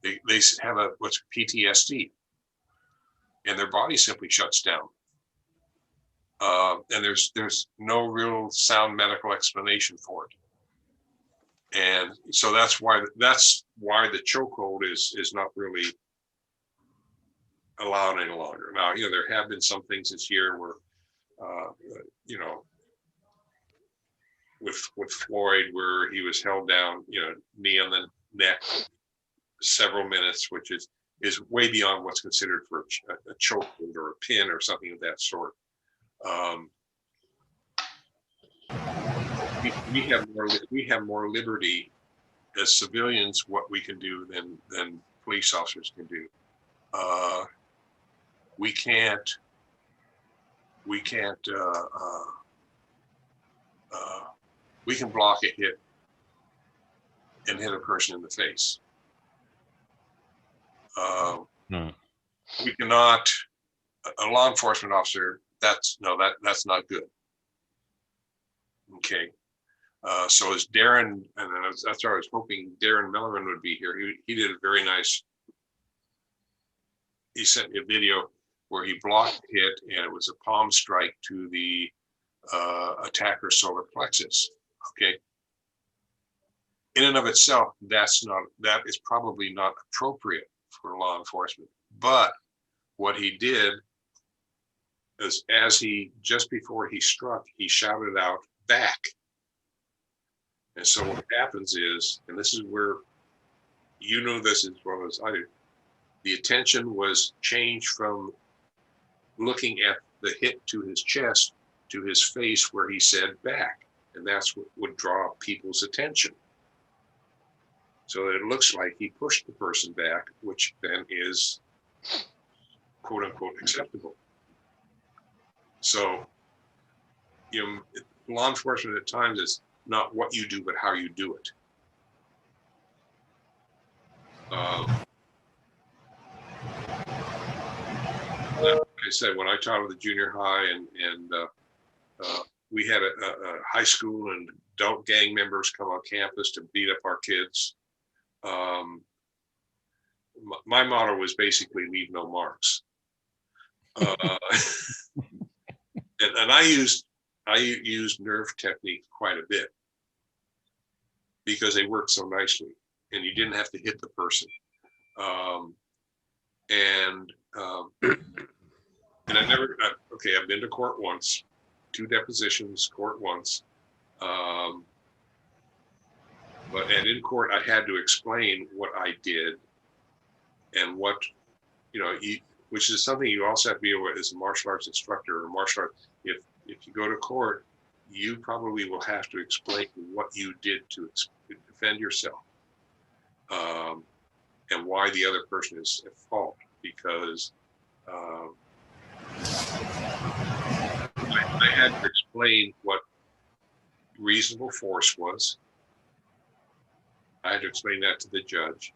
they have what's PTSD, and their body simply shuts down. And there's no real sound medical explanation for it. And so that's why the chokehold is not really allowed any longer. Now, you know, there have been some things this year where, you know, with Floyd, where he was held down, you know, knee on the neck several minutes, which is way beyond what's considered for a chokehold or a pin or something of that sort. We have more liberty as civilians what we can do than police officers can do. We can block a hit and hit a person in the face. We cannot, a law enforcement officer, that's not good. Okay. So as Darren, and that's why I was hoping Darren Mellerin would be here. He did a very nice, he sent me a video where he blocked a hit, and it was a palm strike to the attacker's solar plexus. Okay. In and of itself, that is probably not appropriate for law enforcement. But what he did is, just before he struck, he shouted out, "Back." And so what happens is, and this is where, you know this as well as I do, the attention was changed from looking at the hit to his chest to his face where he said "back." And that's what would draw people's attention. So it looks like he pushed the person back, which then is quote unquote acceptable. So, you know, law enforcement at times is not what you do, but how you do it. Like I said, when I taught at the junior high, and we had a high school and adult gang members come on campus to beat up our kids. My motto was basically leave no marks. And I used nerve technique quite a bit because they worked so nicely, and you didn't have to hit the person. And I've been to court once, 2 depositions, court once. And in court, I had to explain what I did and what, you know, which is something you also have to be aware as a martial arts instructor or martial arts. If you go to court, you probably will have to explain what you did to defend yourself, and why the other person is at fault, because I had to explain what reasonable force was. I had to explain that to the judge.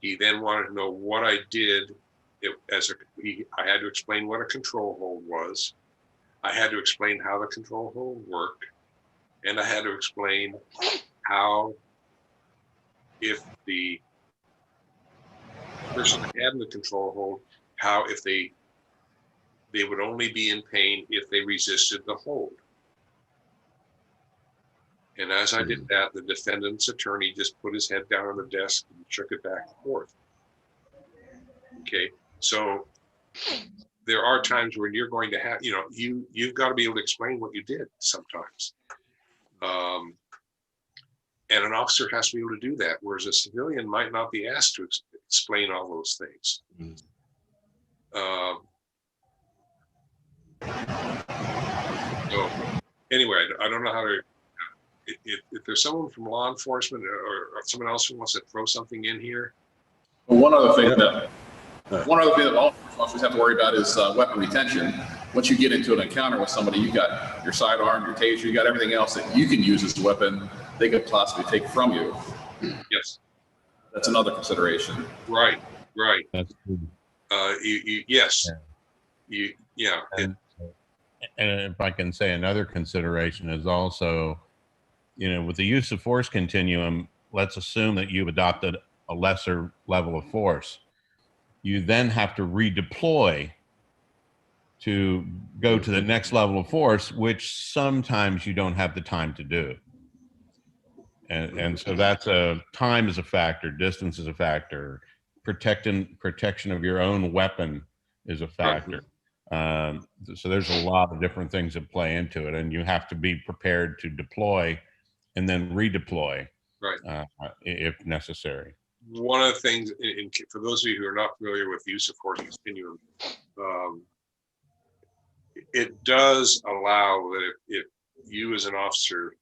He then wanted to know what I did. I had to explain what a control hold was. I had to explain how the control hold worked. And I had to explain how, if the person that had the control hold, how if they they would only be in pain if they resisted the hold. And as I did that, the defendant's attorney just put his head down on the desk and shook it back and forth. Okay, so there are times when you're going to have, you've got to be able to explain what you did sometimes. And an officer has to be able to do that, whereas a civilian might not be asked to explain all those things. So anyway, I don't know how to, if there's someone from law enforcement or someone else who wants to throw something in here. Well, one other thing that all officers have to worry about is weapon retention. Once you get into an encounter with somebody, you got your sidearm, your taser, you got everything else that you can use as a weapon they could possibly take from you. Yes. That's another consideration. Right. That's true. Yes. Yeah. And if I can say, another consideration is also, with the use of force continuum, let's assume that you've adopted a lesser level of force. You then have to redeploy to go to the next level of force, which sometimes you don't have the time to do. And so that's time is a factor, distance is a factor, protection of your own weapon is a factor. So there's a lot of different things that play into it, and you have to be prepared to deploy and then redeploy, if necessary. One of the things, for those of you who are not familiar with use of force continuum, it does allow that if you as an officer,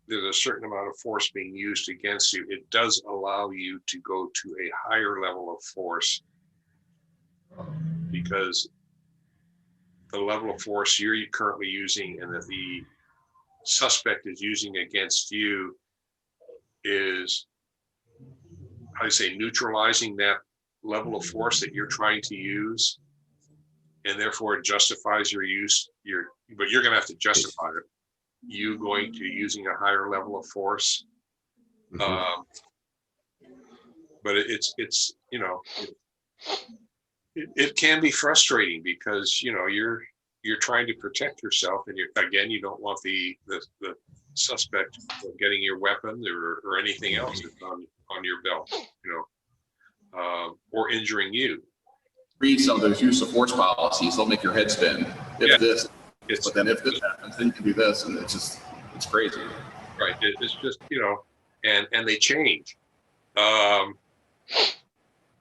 there's a certain amount of force being used against you, it does allow you to go to a higher level of force, because the level of force you're currently using and that the suspect is using against you is, how do you say, neutralizing that level of force that you're trying to use, and therefore it justifies your use. But you're going to have to justify it. You going to using a higher level of force. But it can be frustrating because you're trying to protect yourself, and you don't want the suspect getting your weapon or anything else that's on your belt, or injuring you. Read some of those use of force policies, they'll make your head spin. But then if this happens, then you can do this, and it's crazy. Right. It's just, and they change.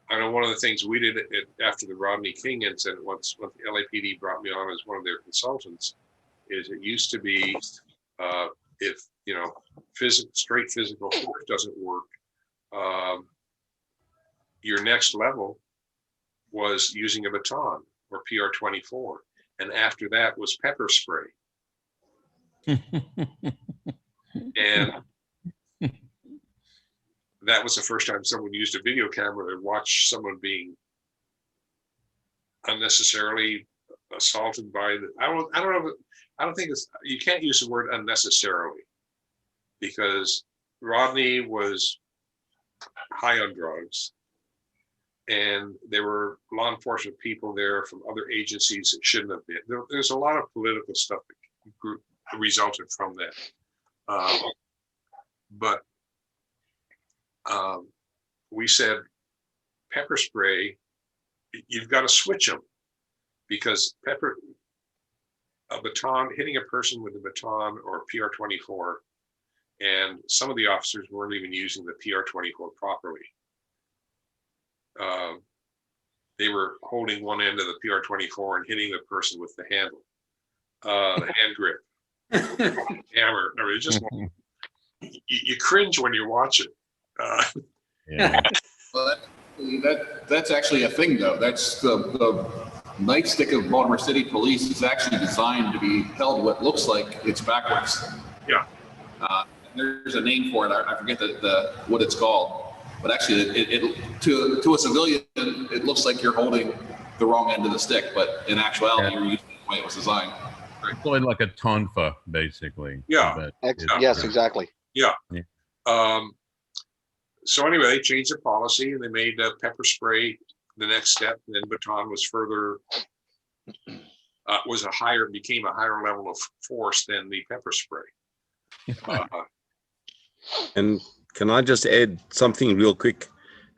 I know one of the things we did after the Rodney King incident, once the LAPD brought me on as one of their consultants, is it used to be if straight physical force doesn't work, your next level was using a baton or PR-24, and after that was pepper spray. And that was the first time someone used a video camera to watch someone being unnecessarily assaulted by I don't think you can't use the word unnecessarily, because Rodney was high on drugs, and there were law enforcement people there from other agencies that shouldn't have been. There's a lot of political stuff that resulted from that. But we said pepper spray, you've got to switch them, because hitting a person with a baton or PR-24, and some of the officers weren't even using the PR-24 properly. They were holding one end of the PR-24 and hitting the person with the handle, the hand grip, hammer. I mean, just you cringe when you watch it. Well, that's actually a thing, though. That's the nightstick of Baltimore City Police is actually designed to be held what looks like it's backwards. Yeah. There's a name for it. I forget what it's called. But actually, to a civilian, it looks like you're holding the wrong end of the stick. But in actuality, you're using the way it was designed. It's like a tonfa, basically. Yeah. Yes, exactly. Yeah. So anyway, they changed the policy and they made pepper spray the next step, and then baton was further became a higher level of force than the pepper spray. And can I just add something real quick?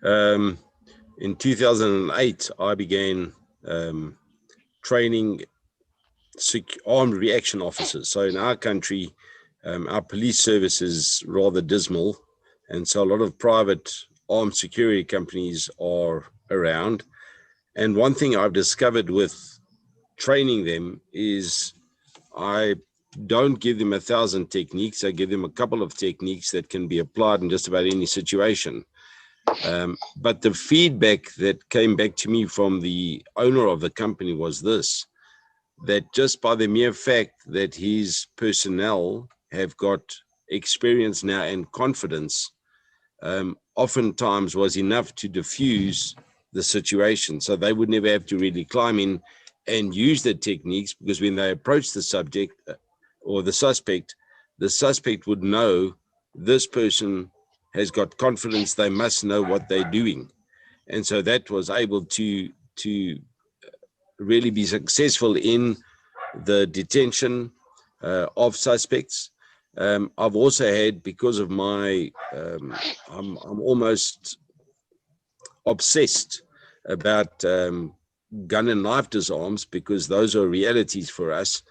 In 2008, I began training armed reaction officers. So in our country, our police service is rather dismal. And so a lot of private armed security companies are around. And one thing I've discovered with training them is I don't give them 1,000 techniques. I give them a couple of techniques that can be applied in just about any situation. But the feedback that came back to me from the owner of the company was this, that just by the mere fact that his personnel have got experience now and confidence, oftentimes was enough to diffuse the situation. So they would never have to really climb in and use the techniques, because when they approach the subject or the suspect would know this person has got confidence, they must know what they're doing. And so that was able to really be successful in the detention of suspects. I've also had, because of my, I'm almost obsessed about gun and knife disarms, because those are realities for us,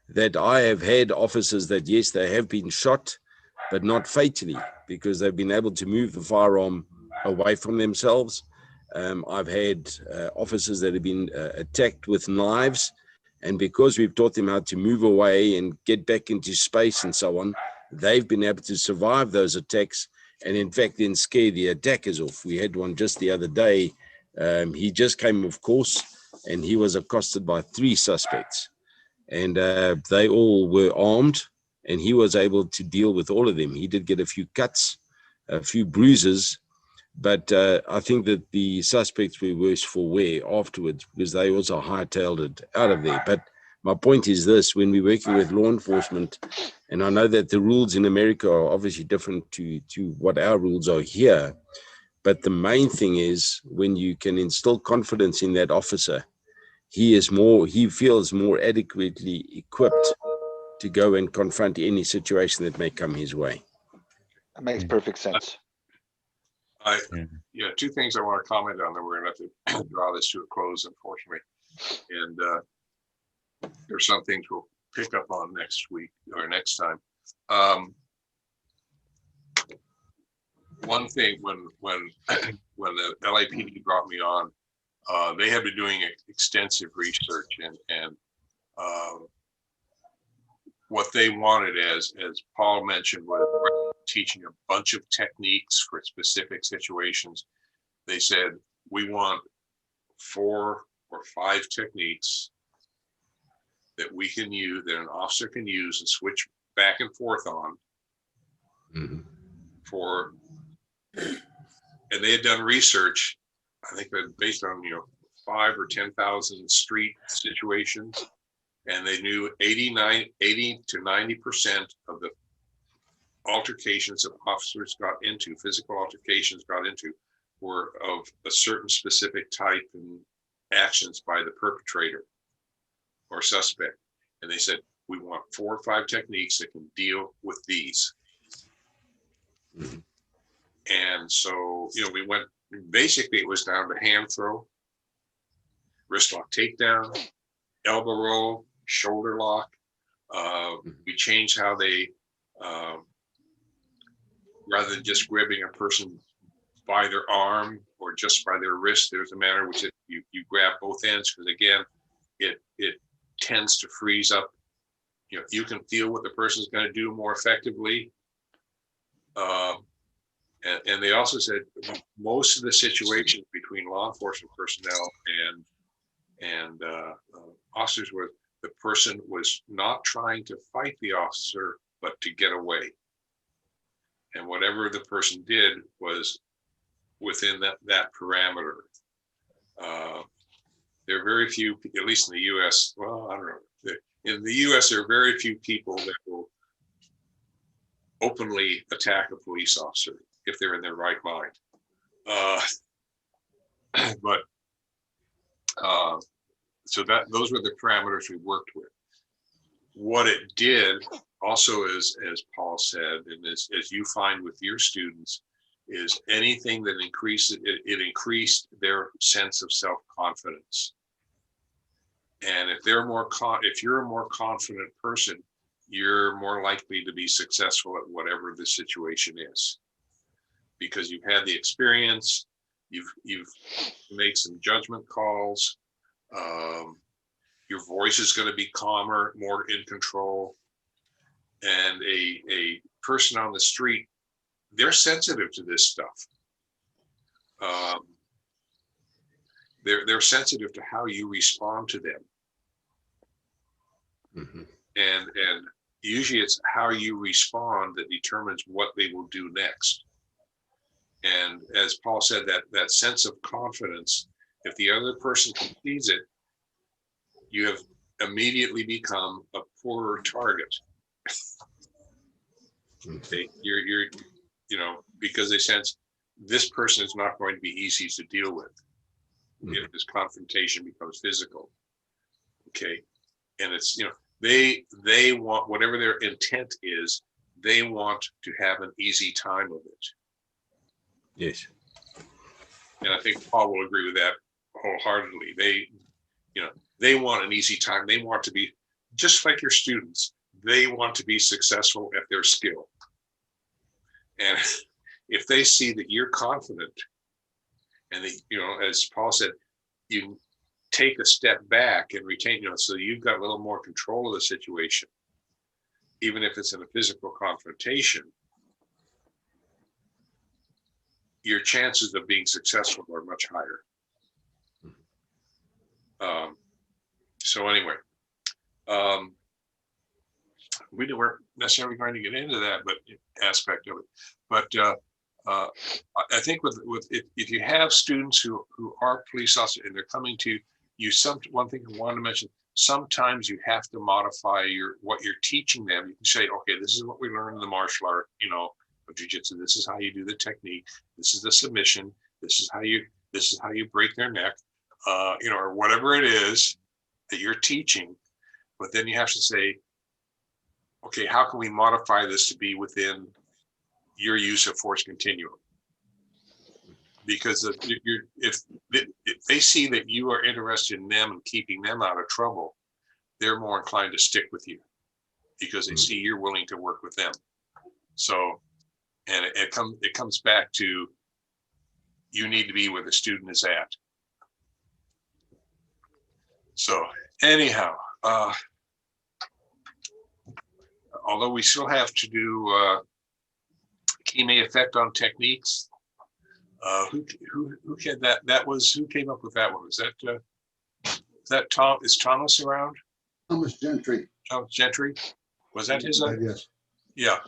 that I have had officers that, yes, they have been shot, but not fatally, because they've been able to move the firearm away from themselves. I've had officers that have been attacked with knives, and because we've taught them how to move away and get back into space and so on, they've been able to survive those attacks, and in fact then scare the attackers off. We had one just the other day. He just came off course, and he was accosted by 3 suspects, and they all were armed, and he was able to deal with all of them. He did get a few cuts, a few bruises, but I think that the suspects were worse for wear afterwards, because they also hightailed it out of there. But my point is this: when we're working with law enforcement, and I know that the rules in America are obviously different to what our rules are here, but the main thing is when you can instill confidence in that officer, he feels more adequately equipped to go and confront any situation that may come his way. That makes perfect sense. Yeah, 2 things I want to comment on, that we're going to have to draw this to a close, unfortunately. And there's some things we'll pick up on next week or next time. One thing, when the LAPD brought me on, they have been doing extensive research, and what they wanted, as Paul mentioned, was teaching a bunch of techniques for specific situations. They said, we want 4 or 5 techniques that we can use, that an officer can use and switch back and forth on. And they had done research, I think that based on 5 or 10,000 street situations, and they knew 80 to 90% of the altercations that officers got into, physical altercations got into, were of a certain specific type and actions by the perpetrator or suspect. And they said, we want 4 or 5 techniques that can deal with these. And so, we went, basically it was down to hand throw, wrist lock takedown, elbow roll, shoulder lock. We changed how they, rather than just grabbing a person by their arm or just by their wrist, there's a manner which you grab both ends, because again, it tends to freeze up. You can feel what the person's going to do more effectively. And they also said most of the situations between law enforcement personnel and officers were, the person was not trying to fight the officer, but to get away. And whatever the person did was within that parameter. There are very few, at least in the US, well, I don't know. In the US, there are very few people that will openly attack a police officer if they're in their right mind. But so those were the parameters we worked with. What it did also is, as Paul said, and as you find with your students, is anything that increases, it increased their sense of self-confidence. And if you're a more confident person, you're more likely to be successful at whatever the situation is, because you've had the experience, you've made some judgment calls, your voice is going to be calmer, more in control. And a person on the street, they're sensitive to this stuff. They're sensitive to how you respond to them. Mhm. And usually it's how you respond that determines what they will do next. And as Paul said, that sense of confidence, if the other person sees it, you have immediately become a poorer target. You're because they sense this person is not going to be easy to deal with if this confrontation becomes physical. Okay. And it's, they want, whatever their intent is, they want to have an easy time of it. Yes. And I think Paul will agree with that wholeheartedly. They want an easy time. They want to be just like your students. They want to be successful at their skill. And if they see that you're confident and that, as Paul said, you take a step back and retain, so you've got a little more control of the situation, even if it's in a physical confrontation, your chances of being successful are much higher. So anyway, we weren't necessarily going to get into that, but aspect of it. But I think if you have students who are police officers and they're coming to you, one thing I wanted to mention, sometimes you have to modify what you're teaching them. You can say, okay, this is what we learned in the martial art, of jiu-jitsu. This is how you do the technique. This is the submission. This is how you break their neck, or whatever it is that you're teaching. But then you have to say, okay, how can we modify this to be within your use of force continuum? Because if they see that you are interested in them and keeping them out of trouble, they're more inclined to stick with you because they see you're willing to work with them. So, and it comes back to, you need to be where the student is at. So anyhow, although we still have to do Kime effect on techniques, who had that? Who came up with that one? Is that Tom? Is Thomas around? Thomas Gentry. Thomas Gentry? Was that his? Yes. Yeah.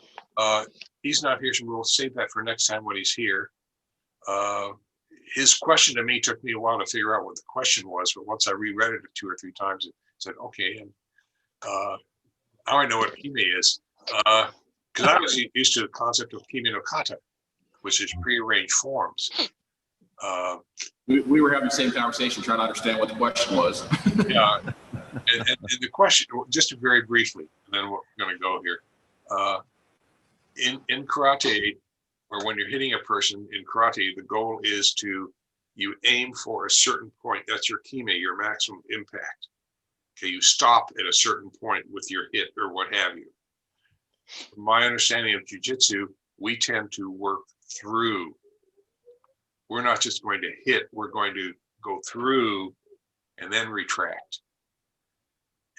He's not here, so we'll save that for next time when he's here. His question to me took me a while to figure out what the question was, but once I reread it 2 or 3 times, it said, okay, and now I know what Kime is. Because I was used to the concept of Kime no kata, which is prearranged forms. We were having the same conversation, trying to understand what the question was. Yeah, and the question, just very briefly, and then we're going to go here. In karate, or when you're hitting a person in karate, the goal is you aim for a certain point. That's your kime, your maximum impact. Okay, you stop at a certain point with your hit or what have you. From my understanding of jiu-jitsu, we tend to work through. We're not just going to hit, we're going to go through and then retract.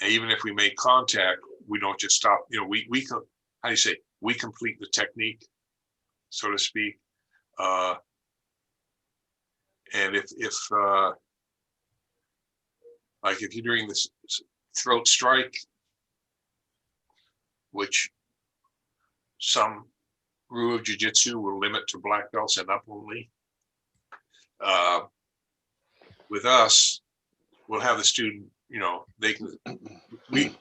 And even if we make contact, we don't just stop. How do you say? We complete the technique, so to speak. And if you're doing this throat strike, which some rule of jiu-jitsu will limit to black belts and up only. With us, we'll have the student, they can, we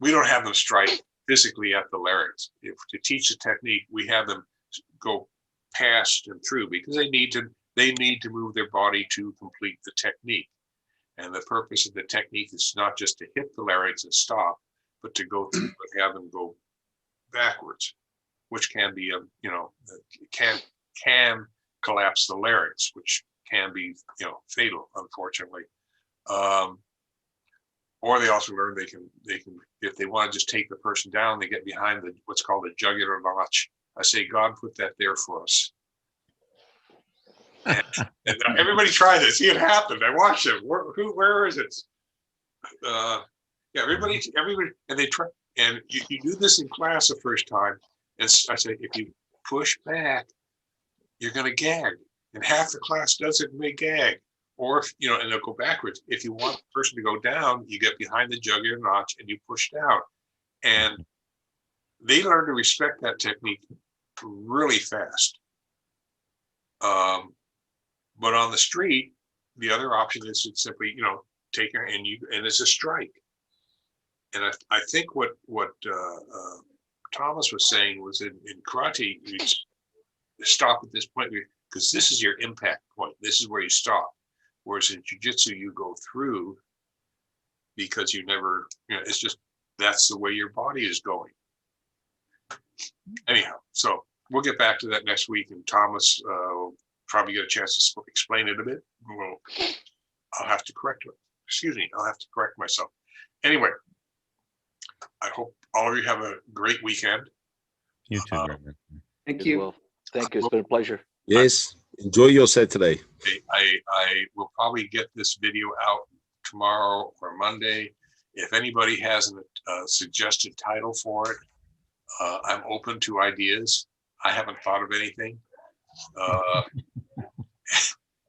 don't have them strike physically at the larynx. If to teach the technique, we have them go past and through because they need to move their body to complete the technique. And the purpose of the technique is not just to hit the larynx and stop, but to go through and have them go backwards, which can be can collapse the larynx, which can be fatal, unfortunately. Or they also learn they can if they want to just take the person down, they get behind what's called the jugular notch. I say, God put that there for us. And everybody try this. See it happen. I watched it. Where is it? Everybody, and they try. And you do this in class the first time. And I say, if you push back, you're going to gag. And half the class does it and they gag. Or if, and they'll go backwards. If you want the person to go down, you get behind the jugular notch and you push down. And they learn to respect that technique really fast. But on the street, the other option is to simply, take her and it's a strike. And I think what Thomas was saying was in karate, you stop at this point because this is your impact point. This is where you stop. Whereas in jiu-jitsu, you go through because you never, it's just, that's the way your body is going. Anyhow, so we'll get back to that next week, and Thomas will probably get a chance to explain it a bit. I'll have to correct it. Excuse me, I'll have to correct myself. Anyway, I hope all of you have a great weekend. You too, Gregory. Thank Good you. will. Thank you. It's been a pleasure. Yes. Enjoy your Saturday. I will probably get this video out tomorrow or Monday. If anybody has a suggested title for it, I'm open to ideas. I haven't thought of anything.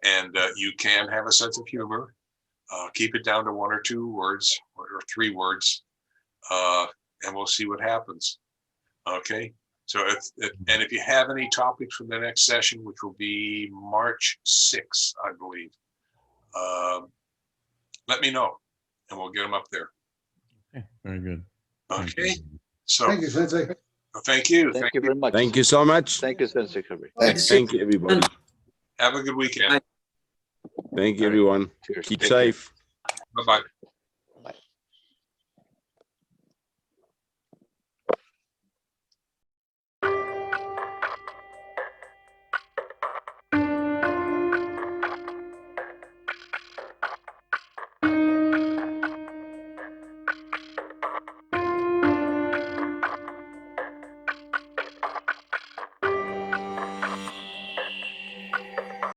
And you can have a sense of humor. Keep it down to 1 or 2 words or 3 words, and we'll see what happens. Okay. So if you have any topics for the next session, which will be March 6th, I believe, let me know and we'll get them up there. Okay, very good. Okay. So Thank you, Sensei. thank you. Thank you very much. Thank you so much. Thank you, Sensei Kirby. Thanks. Thank you, everybody. Have a good weekend. Bye. Thank you, everyone. Cheers. Keep Take care. safe. Bye-bye.